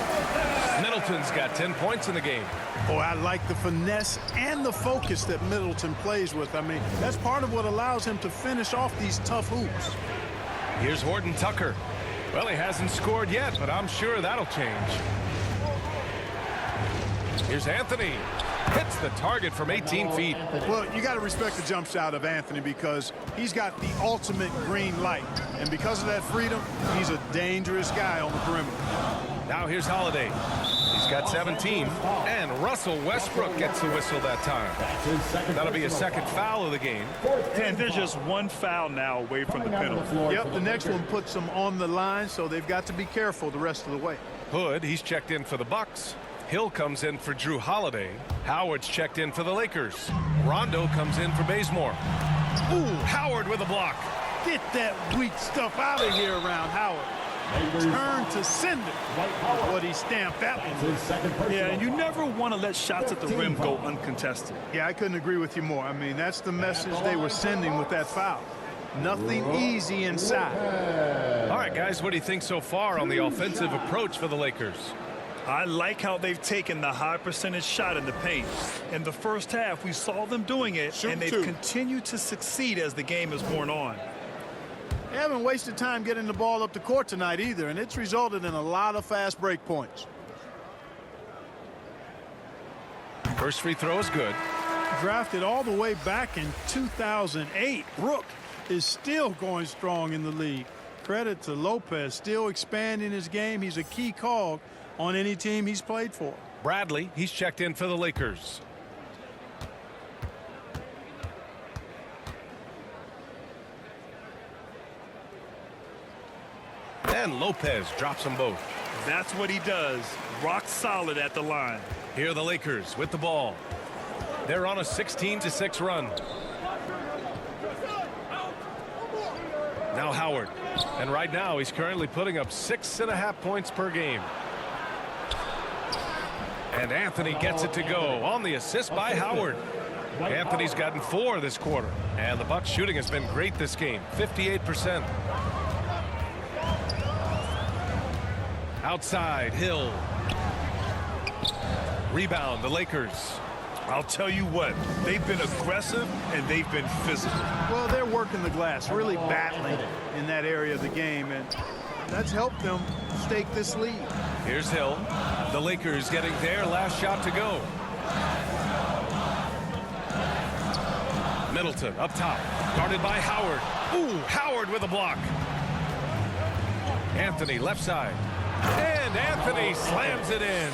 Middleton's got 10 points in the game. Boy, I like the finesse and the focus that Middleton plays with. I mean, that's part of what allows him to finish off these tough hoops. Here's Horton-Tucker. Well, he hasn't scored yet, but I'm sure that'll change. Here's Anthony. Hits the target from 18 feet. Well, you got to respect the jump shot of Anthony because he's got the ultimate green light. And because of that freedom, he's a dangerous guy on the perimeter. Now here's Holiday. He's got 17. And Russell Westbrook gets the whistle that time. That'll be a second foul of the game. And there's just 1 foul now away from the penalty. Yep, the next one puts them on the line, so they've got to be careful the rest of the way. Hood, he's checked in for the Bucks. Hill comes in for Drew Holiday. Howard's checked in for the Lakers. Rondo comes in for Bazemore. Ooh, Howard with a block. Get that weak stuff out of here around Howard. Turn to sender. What he stamped that one. Yeah, and you never want to let shots at the rim go uncontested. Yeah, I couldn't agree with you more. I mean, that's the message they were sending with that foul. Nothing easy inside. All right, guys, what do you think so far on the offensive approach for the Lakers? I like how they've taken the high percentage shot in the paint. In the first half, we saw them doing it, and they've continued to succeed as the game has worn on. They haven't wasted time getting the ball up the court tonight either, and it's resulted in a lot of fast break points. First free throw is good. Drafted all the way back in 2008, Brook is still going strong in the league. Credit to Lopez, still expanding his game. He's a key cog on any team he's played for. Bradley, he's checked in for the Lakers. And Lopez drops them both. That's what he does. Rock solid at the line. Here are the Lakers with the ball. They're on a 16-6 run. Now Howard. And right now he's currently putting up 6.5 points per game. And Anthony gets it to go on the assist by Howard. Anthony's gotten 4 this quarter. And the Bucks shooting has been great this game, 58%. Outside, Hill. Rebound, the Lakers. I'll tell you what, they've been aggressive and they've been physical. Well, they're working the glass, really battling in that area of the game, and that's helped them stake this lead. Here's Hill. The Lakers getting their last shot to go. Middleton up top, guarded by Howard. Ooh, Howard with a block. Anthony left side. And Anthony slams it in.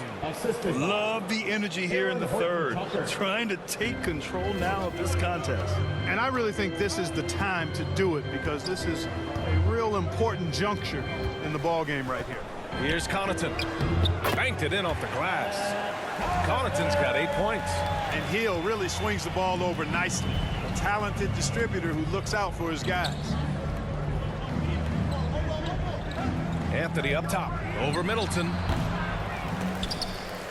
Love the energy here in the third. Trying to take control now of this contest. And I really think this is the time to do it because this is a real important juncture in the ball game right here. Here's Connaughton. Banked it in off the glass. Connaughton's got 8 points. And Hill really swings the ball over nicely. A talented distributor who looks out for his guys. Anthony up top, over Middleton.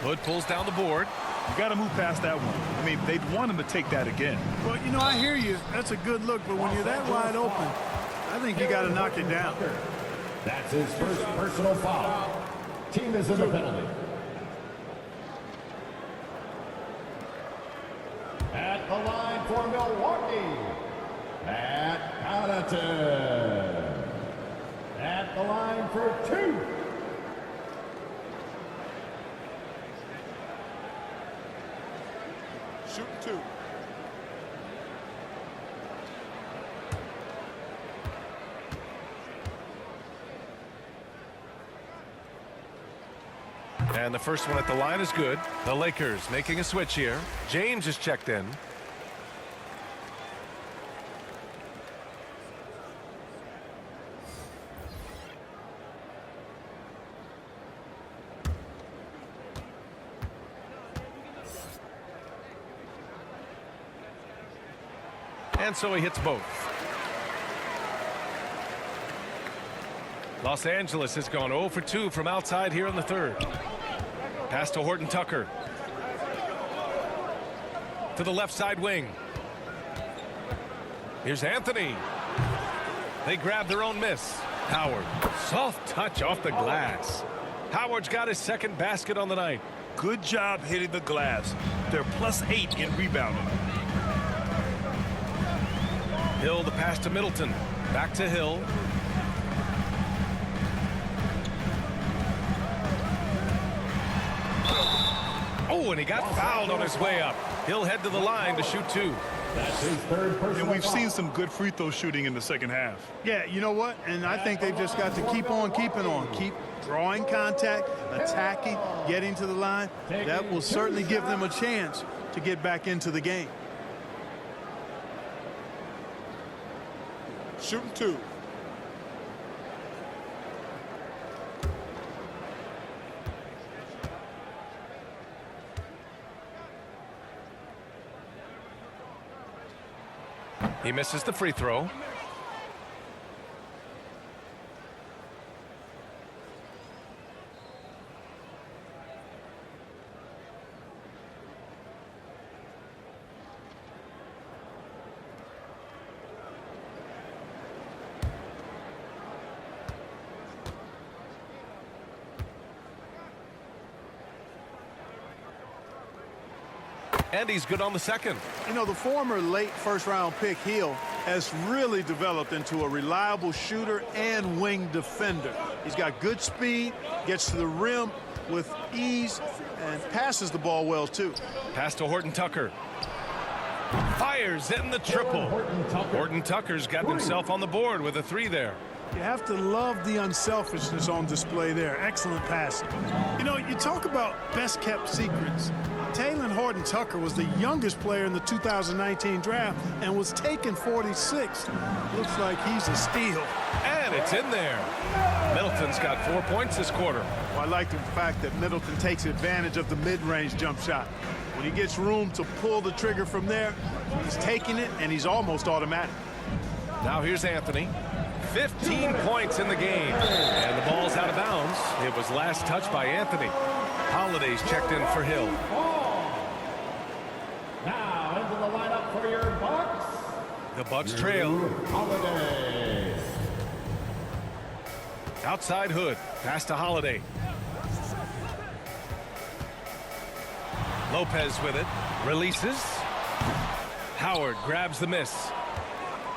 Hood pulls down the board. You got to move past that one. I mean, they'd want him to take that again. Well, you know, I hear you. That's a good look, but when you're that wide open, I think you got to knock it down. That's his first personal foul. Team is in the penalty. At the line for Milwaukee, Pat Connaughton. At the line for 2. Shooting 2. And the first one at the line is good. The Lakers making a switch here. James is checked in. And so he hits both. Los Angeles has gone 0 for 2 from outside here in the third. Pass to Horton-Tucker. To the left side wing. Here's Anthony. They grab their own miss. Howard. Soft touch off the glass. Howard's got his second basket on the night. Good job hitting the glass. They're +8 in rebounding. Hill, the pass to Middleton. Back to Hill. Oh, and he got fouled on his way up. He'll head to the line to shoot 2. That's his third personal And we've foul. seen some good free throw shooting in the second half. Yeah, you know what? And I think they've just got to keep on keeping on. Keep drawing contact, attacking, getting to the line. That will certainly give them a chance to get back into the game. Shooting 2. He misses the free throw. And he's good on the second. You know, the former late first-round pick Hill has really developed into a reliable shooter and wing defender. He's got good speed, gets to the rim with ease, and passes the ball well, too. Pass to Horton-Tucker. Fires in the triple. Horton-Tucker's got himself on the board with a 3 there. You have to love the unselfishness on display there. Excellent passing. You know, you talk about best-kept secrets. Talen Horton-Tucker was the youngest player in the 2019 draft and was taken 46th. Looks like he's a steal. And it's in there. Middleton's got 4 points this quarter. Well, I like the fact that Middleton takes advantage of the mid-range jump shot. When he gets room to pull the trigger from there, he's taking it, and he's almost automatic. Now here's Anthony. 15 points in the game. And the ball's out of bounds. It was last touched by Anthony. Holiday's checked in for Hill. Now into the lineup for your Bucks. The Bucks trail. Holiday. Outside Hood. Pass to Holiday. Lopez with it. Releases. Howard grabs the miss.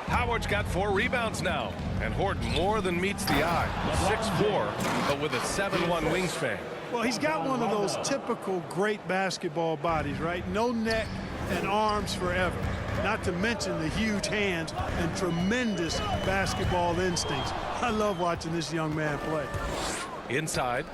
Howard's got 4 rebounds now. And Horton more than meets the eye. 6'4", but with a 7'1" wingspan. Well, he's got one of those typical great basketball bodies, right? No neck and arms forever. Not to mention the huge hands and tremendous basketball instincts. I love watching this young man play. Inside.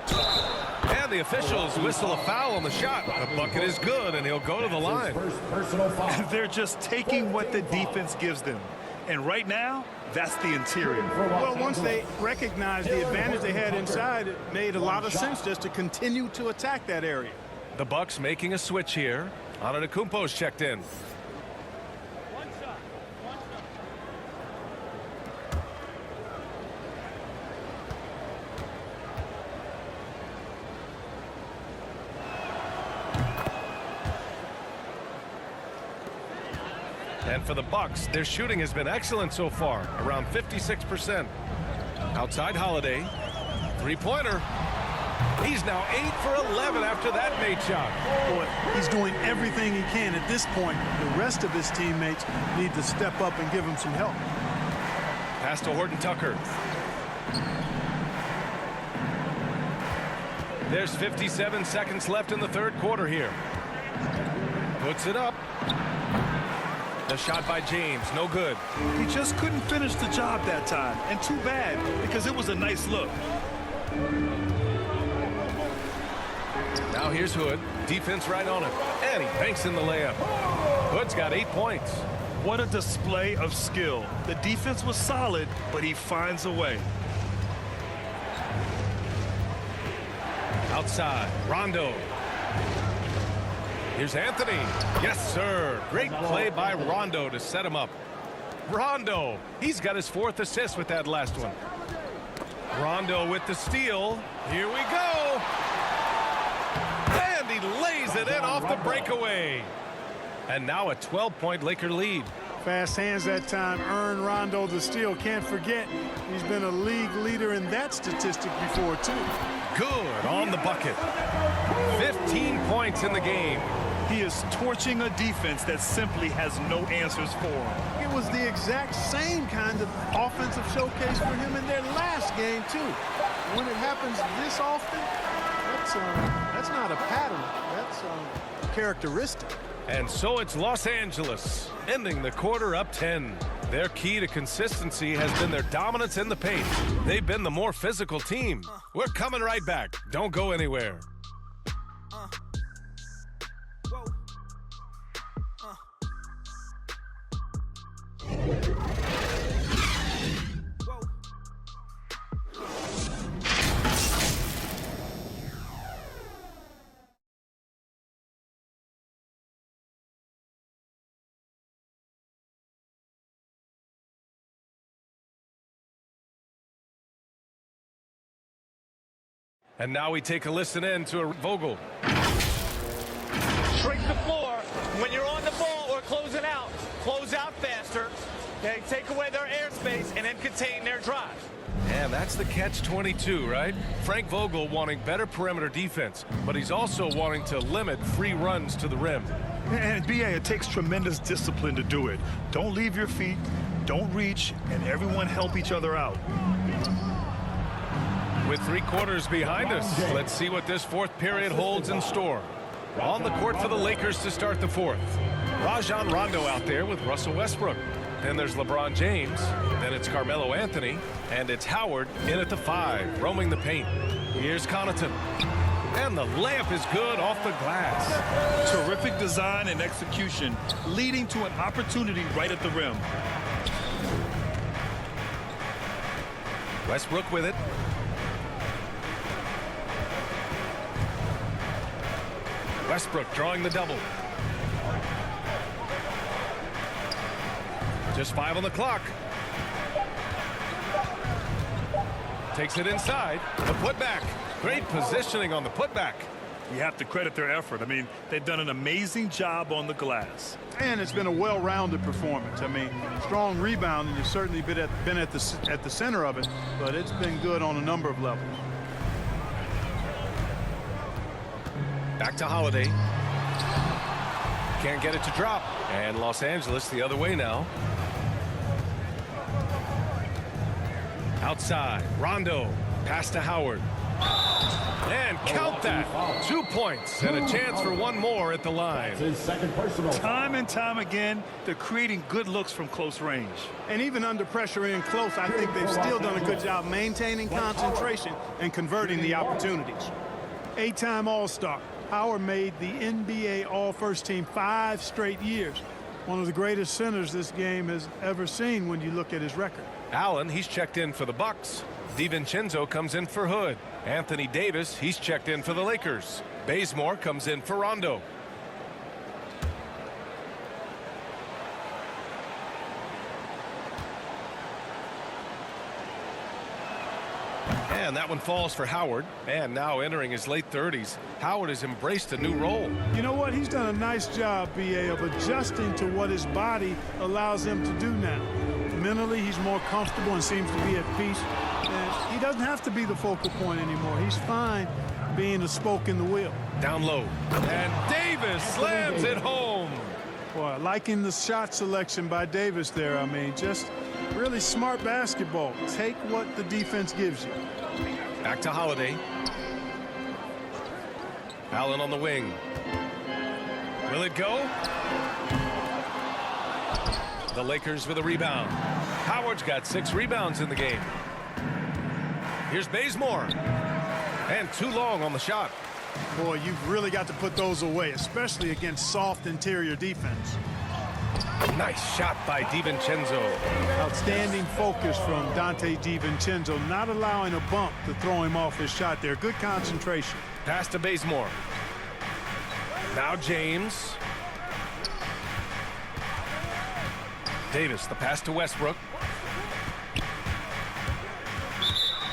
And the officials whistle a foul on the shot. The bucket is good, and he'll go to the line. First personal foul. They're just taking what the defense gives them. And right now, that's the interior. Well, once they recognized the advantage they had inside, it made a lot of sense just to continue to attack that area. The Bucks making a switch here. Antetokounmpo's checked in. And for the Bucks, their shooting has been excellent so far, around 56%. Outside Holiday, three-pointer. He's now 8 for 11 after that made shot. Boy, he's doing everything he can at this point. The rest of his teammates need to step up and give him some help. Pass to Horton-Tucker. There's 57 seconds left in the third quarter here. Puts it up. The shot by James, no good. He just couldn't finish the job that time. And too bad, because it was a nice look. Now here's Hood. Defense right on him. And he banks in the layup. Hood's got 8 points. What a display of skill. The defense was solid, but he finds a way. Outside, Rondo. Here's Anthony. Yes, sir. Great play by Rondo to set him up. Rondo. He's got his 4th assist with that last one. Rondo with the steal. Here we go. And he lays it in off the breakaway. And now a 12-point Laker lead. Fast hands that time earned Rondo the steal. Can't forget, he's been a league leader in that statistic before, too. Good on the bucket. 15 points in the game. He is torching a defense that simply has no answers for him. It was the exact same kind of offensive showcase for him in their last game, too. When it happens this often, that's not a pattern. That's characteristic. And so it's Los Angeles, ending the quarter up 10. Their key to consistency has been their dominance in the paint. They've been the more physical team. We're coming right back. Don't go anywhere. And now we take a listen in to a Vogel. Shrink the floor when you're on the ball or closing out. Close out faster. Okay, take away their airspace and then contain their drive. And that's the catch-22, right? Frank Vogel wanting better perimeter defense, but he's also wanting to limit free runs to the rim. And B.A., it takes tremendous discipline to do it. Don't leave your feet, don't reach, and everyone help each other out. With 3 quarters behind us, let's see what this 4th period holds in store. On the court for the Lakers to start the 4th. Rajon Rondo out there with Russell Westbrook. Then there's LeBron James. Then it's Carmelo Anthony. And it's Howard in at the 5, roaming the paint. Here's Connaughton. And the layup is good off the glass. Terrific design and execution, leading to an opportunity right at the rim. Westbrook with it. Westbrook drawing the double. Just 5 on the clock. Takes it inside. The putback. Great positioning on the putback. You have to credit their effort. I mean, they've done an amazing job on the glass. And it's been a well-rounded performance. I mean, strong rebound, and you've certainly been at the center of it, but it's been good on a number of levels. Back to Holiday. Can't get it to drop. And Los Angeles the other way now. Outside. Rondo. Pass to Howard. And count that. 2 points and a chance for one more at the line. His second personal. Time and time again, they're creating good looks from close range. And even under pressure in close, I think they've still done a good job maintaining concentration and converting the opportunities. 8-time All-Star. Howard made the NBA All-First Team 5 straight years. One of the greatest centers this game has ever seen when you look at his record. Allen, he's checked in for the Bucks. DiVincenzo comes in for Hood. Anthony Davis, he's checked in for the Lakers. Bazemore comes in for Rondo. And that one falls for Howard. And now entering his late 30s, Howard has embraced a new role. You know what? He's done a nice job, B.A., of adjusting to what his body allows him to do now. Mentally, he's more comfortable and seems to be at peace. And he doesn't have to be the focal point anymore. He's fine being a spoke in the wheel. Down low. And Davis slams it home. Boy, liking the shot selection by Davis there. I mean, just really smart basketball. Take what the defense gives you. Back to Holiday. Allen on the wing. Will it go? The Lakers with a rebound. Howard's got 6 rebounds in the game. Here's Bazemore. And too long on the shot. Boy, you've really got to put those away, especially against soft interior defense. Nice shot by DiVincenzo. Outstanding focus from Dante DiVincenzo, not allowing a bump to throw him off his shot there. Good concentration. Pass to Bazemore. Now James. Davis, the pass to Westbrook.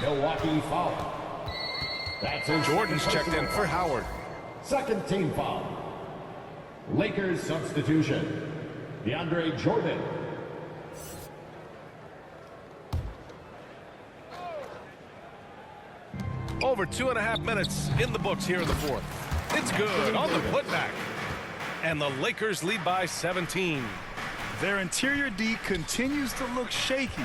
Milwaukee foul. That's his Jordan's checked in for Howard. Second team foul. Lakers substitution. DeAndre Jordan. Over 2.5 minutes in the books here in the fourth. It's good on the putback. And the Lakers lead by 17. Their interior D continues to look shaky.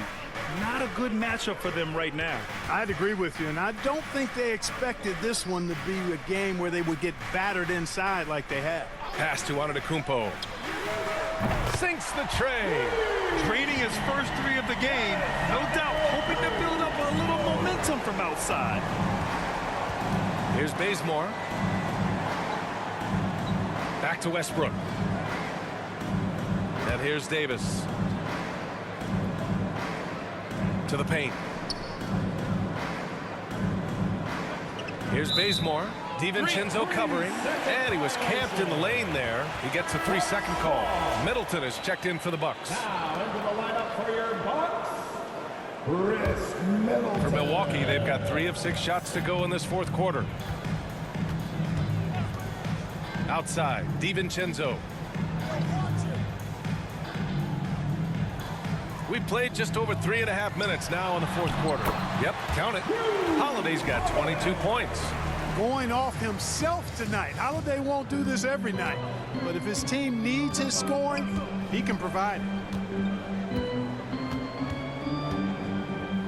Not a good matchup for them right now. I'd agree with you, and I don't think they expected this one to be a game where they would get battered inside like they have. Pass to Antetokounmpo. Sinks the tray. Draining his first 3 of the game, no doubt hoping to build up a little momentum from outside. Here's Bazemore. Back to Westbrook. And here's Davis. To the paint. Here's Bazemore. DiVincenzo covering. And he was camped in the lane there. He gets a 3-second call. Middleton is checked in for the Bucks. Now into the lineup for your Bucks, Chris Middleton. For Milwaukee, they've got 3 of 6 shots to go in this fourth quarter. Outside, DiVincenzo. We played just over 3.5 minutes now in the fourth quarter. Yep, count it. Holiday's got 22 points. Going off himself tonight. Holiday won't do this every night, but if his team needs his scoring, he can provide it.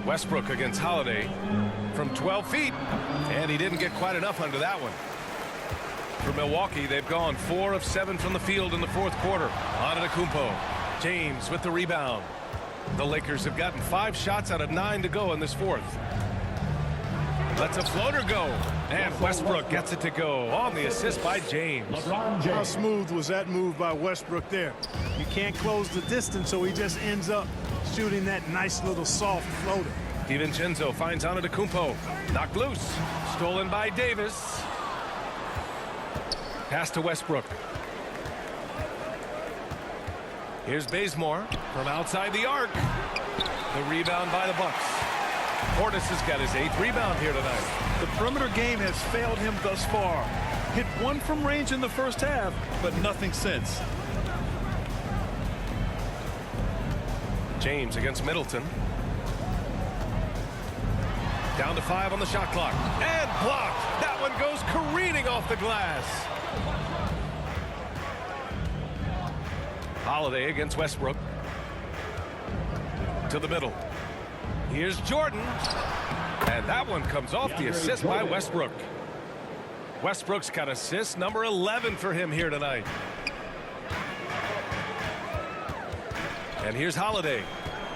Westbrook against Holiday from 12 feet, and he didn't get quite enough under that one. For Milwaukee, they've gone 4 of 7 from the field in the fourth quarter. Antetokounmpo. James with the rebound. The Lakers have gotten 5 shots out of 9 to go in this fourth. Lets a floater go. And Westbrook gets it to go on the assist by James. How smooth was that move by Westbrook there? You can't close the distance, so he just ends up shooting that nice little soft floater. DiVincenzo finds Antetokounmpo. Knocked loose. Stolen by Davis. Pass to Westbrook. Here's Bazemore from outside the arc. The rebound by the Bucks. Portis has got his 8th rebound here tonight. The perimeter game has failed him thus far. Hit one from range in the first half, but nothing since. James against Middleton. Down to 5 on the shot clock. And blocked. That one goes careening off the glass. Holiday against Westbrook. To the middle. Here's Jordan. And that one comes off the assist by Westbrook. Westbrook's got assist number 11 for him here tonight. And here's Holiday.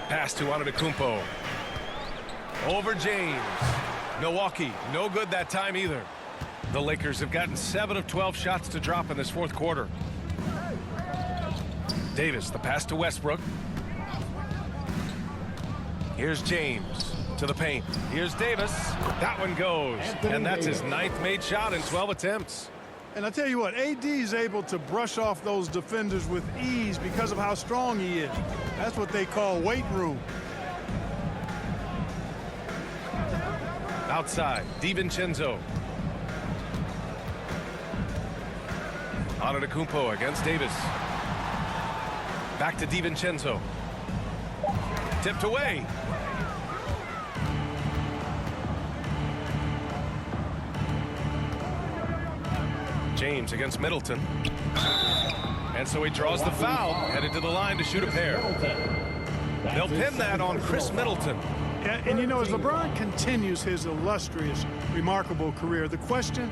Pass to Antetokounmpo. Over James. Milwaukee, no good that time either. The Lakers have gotten 7 of 12 shots to drop in this fourth quarter. Davis, the pass to Westbrook. Here's James to the paint. Here's Davis. That one goes. And that's his 9th made shot in 12 attempts. And I tell you what, AD is able to brush off those defenders with ease because of how strong he is. That's what they call weight room. Outside, DiVincenzo. Antetokounmpo against Davis. Back to DiVincenzo. Tipped away. James against Middleton. And so he draws the foul, headed to the line to shoot a pair. They'll pin that on Chris Middleton. And you know, as LeBron continues his illustrious, remarkable career, the question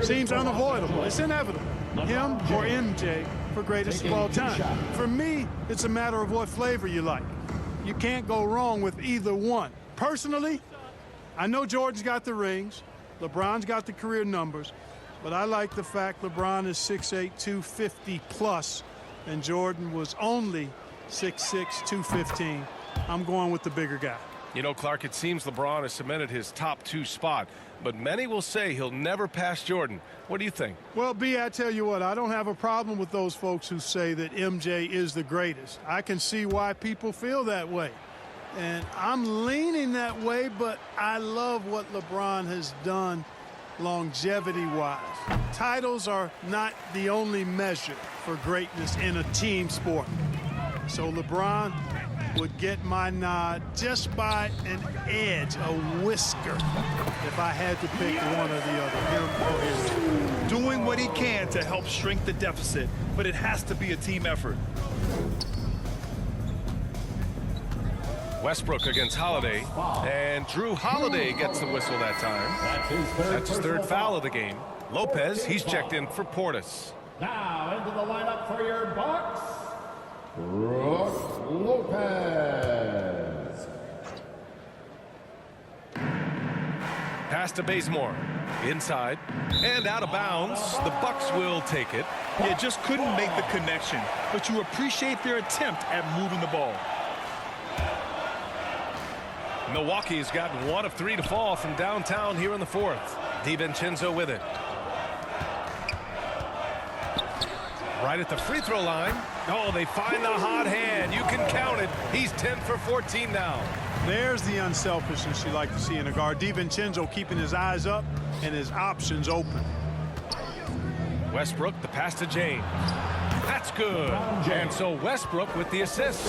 seems unavoidable. It's inevitable. Him or MJ for greatest of all time. For me, it's a matter of what flavor you like. You can't go wrong with either one. Personally, I know Jordan's got the rings, LeBron's got the career numbers, but I like the fact LeBron is 6'8", 250 plus, and Jordan was only 6'6", 215. I'm going with the bigger guy. You know, Clark, it seems LeBron has cemented his top 2 spot, but many will say he'll never pass Jordan. What do you think? Well, B, I tell you what, I don't have a problem with those folks who say that MJ is the greatest. I can see why people feel that way. And I'm leaning that way, but I love what LeBron has done longevity-wise. Titles are not the only measure for greatness in a team sport. So LeBron would get my nod just by an edge, a whisker, if I had to pick one or the other, him or him. Doing what he can to help shrink the deficit, but it has to be a team effort. Westbrook against Holiday, and Drew Holiday gets the whistle that time. That's his 3rd foul of the game. Lopez, he's checked in for Portis. Now into the lineup for your Bucks, Brook Lopez. Pass to Bazemore. Inside and out of bounds. The Bucks will take it. Yeah, just couldn't make the connection, but you appreciate their attempt at moving the ball. Milwaukee's gotten 1 of 3 to fall from downtown here in the 4th. DiVincenzo with it. Right at the free throw line. Oh, they find the hot hand. You can count it. He's 10 for 14 now. There's the unselfishness you like to see in a guard. DiVincenzo keeping his eyes up and his options open. Westbrook, the pass to James. That's good. And so Westbrook with the assist.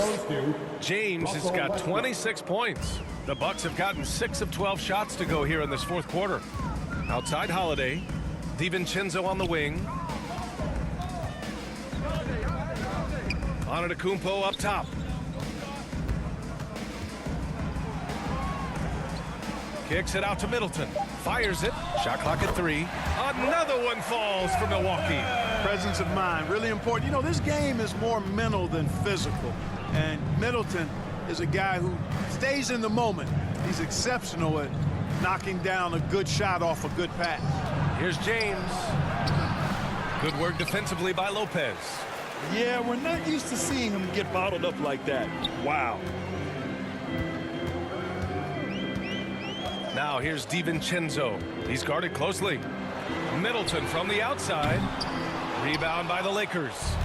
James has got 26 points. The Bucks have gotten 6 of 12 shots to go here in this 4th quarter. Outside Holiday. DiVincenzo on the wing. Antetokounmpo up top. Kicks it out to Middleton. Fires it. Shot clock at 3. Another one falls for Milwaukee. Presence of mind, really important. You know, this game is more mental than physical. And Middleton is a guy who stays in the moment. He's exceptional at knocking down a good shot off a good pass. Here's James. Good work defensively by Lopez. Yeah, we're not used to seeing him get bottled up like that. Wow. Now here's DiVincenzo. He's guarded closely. Middleton from the outside. Rebound by the Lakers.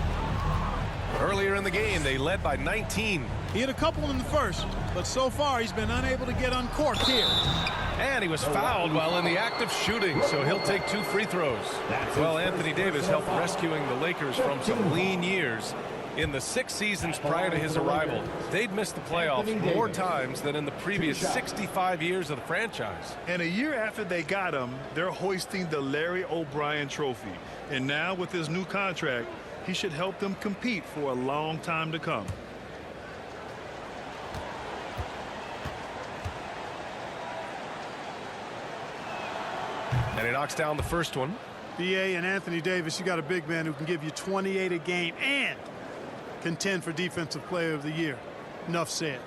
Earlier in the game, they led by 19. He hit a couple in the first. but so far he's been unable to get uncorked here. And he was fouled while in the act of shooting, so he'll take 2 free throws. Well, Anthony Davis helped rescuing the Lakers from some lean years. In the 6 seasons prior to his arrival, they'd missed the playoffs more times than in the previous 65 years of the franchise. And a year after they got him, they're hoisting the Larry O'Brien Trophy. And now with his new contract, he should help them compete for a long time to come. And he knocks down the first one. B.A. and Anthony Davis, you got a big man who can give you 28 a game and contend for Defensive Player of the Year. Enough said.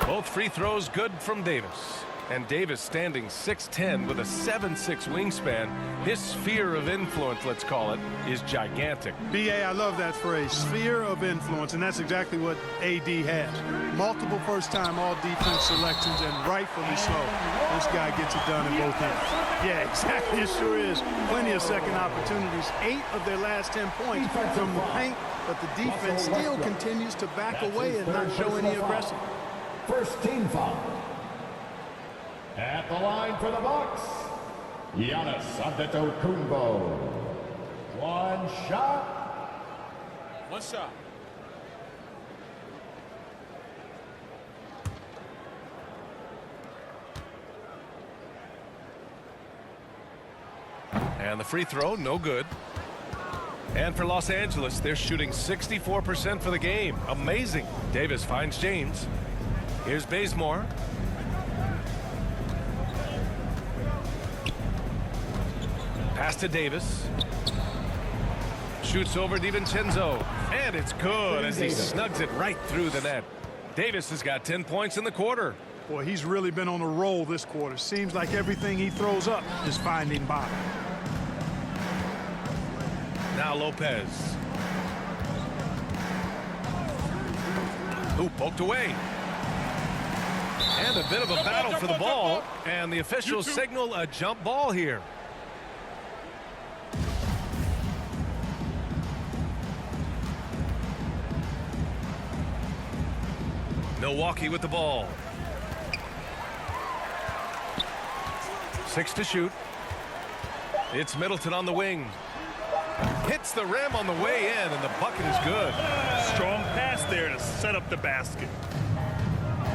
Both free throws good from Davis. And Davis standing 6'10" with a 7'6" wingspan. His sphere of influence, let's call it, is gigantic. B.A., I love that phrase, sphere of influence, and that's exactly what A.D. has. Multiple first-time all-defense selections, and rightfully so. This guy gets it done in both ends. Yeah, exactly, it sure is. Plenty of second opportunities. 8 of their last 10 points from the paint, but the defense still continues to back away and not show any aggression. First team foul. At the line for the Bucks, Giannis Antetokounmpo. One shot. And the free throw, no good. And for Los Angeles, they're shooting 64% for the game. Amazing. Davis finds James. Here's Bazemore. Pass to Davis. Shoots over DiVincenzo. And it's good as he snugs it right through the net. Davis has got 10 points in the quarter. Boy, he's really been on a roll this quarter. Seems like everything he throws up is finding bottom. Now Lopez. Who poked away. And a bit of a battle for the ball. And the officials signal a jump ball here. Milwaukee with the ball. 6 to shoot. It's Middleton on the wing. Hits the rim on the way in, and the bucket is good. Strong pass there to set up the basket.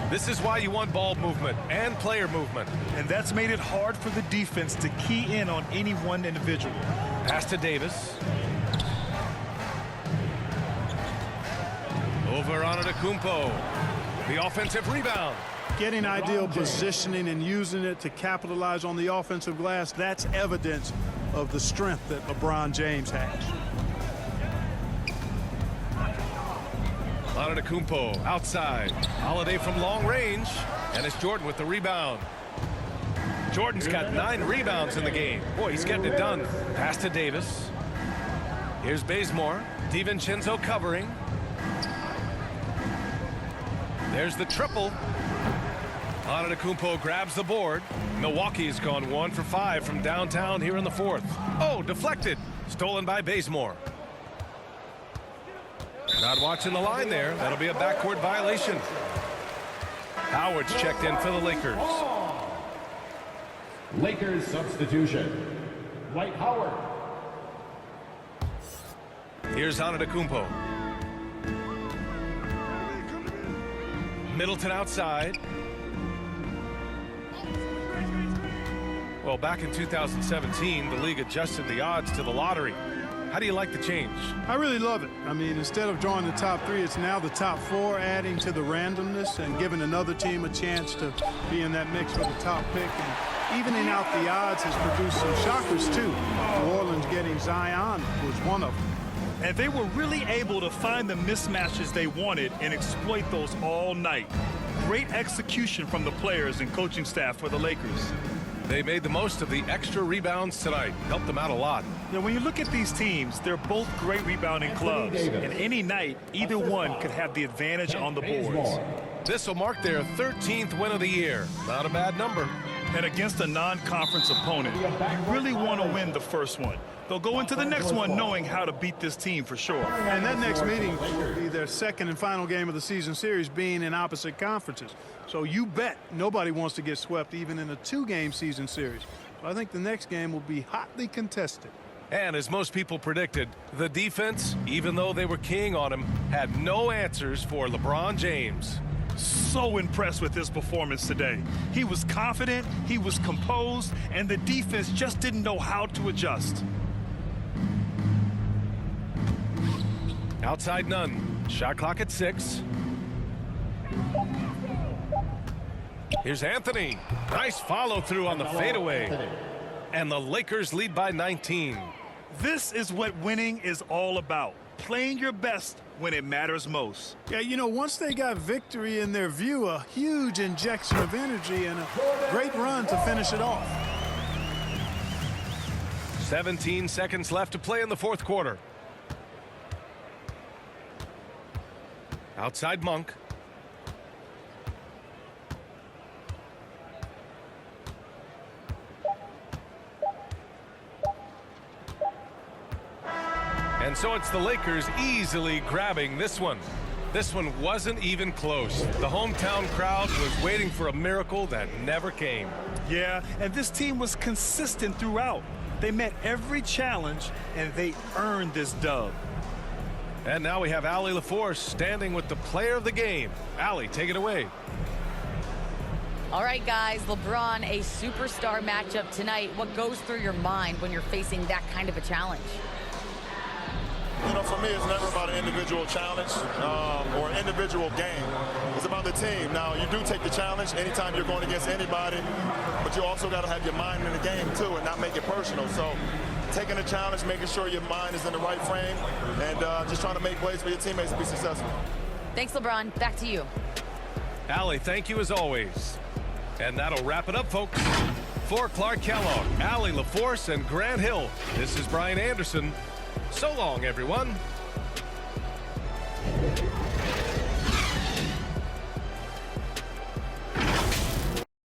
This is why you want ball movement and player movement. And that's made it hard for the defense to key in on any one individual. Pass to Davis. Over Antetokounmpo. The offensive rebound. Getting ideal positioning and using it to capitalize on the offensive glass, that's evidence of the strength that LeBron James has. Antetokounmpo outside. Holiday from long range. And it's Jordan with the rebound. Jordan's got 9 rebounds in the game. Boy, he's getting it done. Pass to Davis. Here's Bazemore. DiVincenzo covering. There's the triple. Antetokounmpo grabs the board. Milwaukee's gone 1 for 5 from downtown here in the 4th. Oh, deflected. Stolen by Bazemore. Not watching the line there. That'll be a backcourt violation. Howard's checked in for the Lakers. Lakers substitution. Dwight Howard. Here's Antetokounmpo. Middleton outside. Well, back in 2017, the league adjusted the odds to the lottery. How do you like the change? I really love it. I mean, instead of drawing the top 3, it's now the top 4, adding to the randomness and giving another team a chance to be in that mix for the top pick. And evening out the odds has produced some shockers, too. New Orleans getting Zion was one of them. And they were really able to find the mismatches they wanted and exploit those all night. Great execution from the players and coaching staff for the Lakers. They made the most of the extra rebounds tonight. Helped them out a lot. Now, when you look at these teams, they're both great rebounding clubs. And any night, either one could have the advantage on the boards. This will mark their 13th win of the year. Not a bad number. And against a non-conference opponent, you really want to win the first one. They'll go into the next one knowing how to beat this team for sure. And that next meeting will be their second and final game of the season series, being in opposite conferences. So you bet nobody wants to get swept even in a 2-game season series. So I think the next game will be hotly contested. And as most people predicted, the defense, even though they were keying on him, had no answers for LeBron James. So impressed with his performance today. He was confident, he was composed, and the defense just didn't know how to adjust. Outside none. Shot clock at 6. Here's Anthony. Nice follow through on the fadeaway. And the Lakers lead by 19. This is what winning is all about. Playing your best when it matters most. Yeah, you know, once they got victory in their view, a huge injection of energy and a great run to finish it off. 17 seconds left to play in the fourth quarter. Outside Monk. And so it's the Lakers easily grabbing this one. This one wasn't even close. The hometown crowd was waiting for a miracle that never came. Yeah, and this team was consistent throughout. They met every challenge, and they earned this dub. And now we have Allie LaForce standing with the player of the game. Allie, take it away. All right, guys, LeBron, a superstar matchup tonight. What goes through your mind when you're facing that kind of a challenge? You know, for me, it's never about an individual challenge or an individual game. It's about the team. Now, you do take the challenge anytime you're going against anybody, but you also got to have your mind in the game, too, and not make it personal. So taking the challenge, making sure your mind is in the right frame, and just trying to make plays for your teammates to be successful. Thanks, LeBron. Back to you. Allie, thank you as always. And that'll wrap it up, folks. For Clark Kellogg, Allie LaForce, and Grant Hill, this is Brian Anderson. So long, everyone.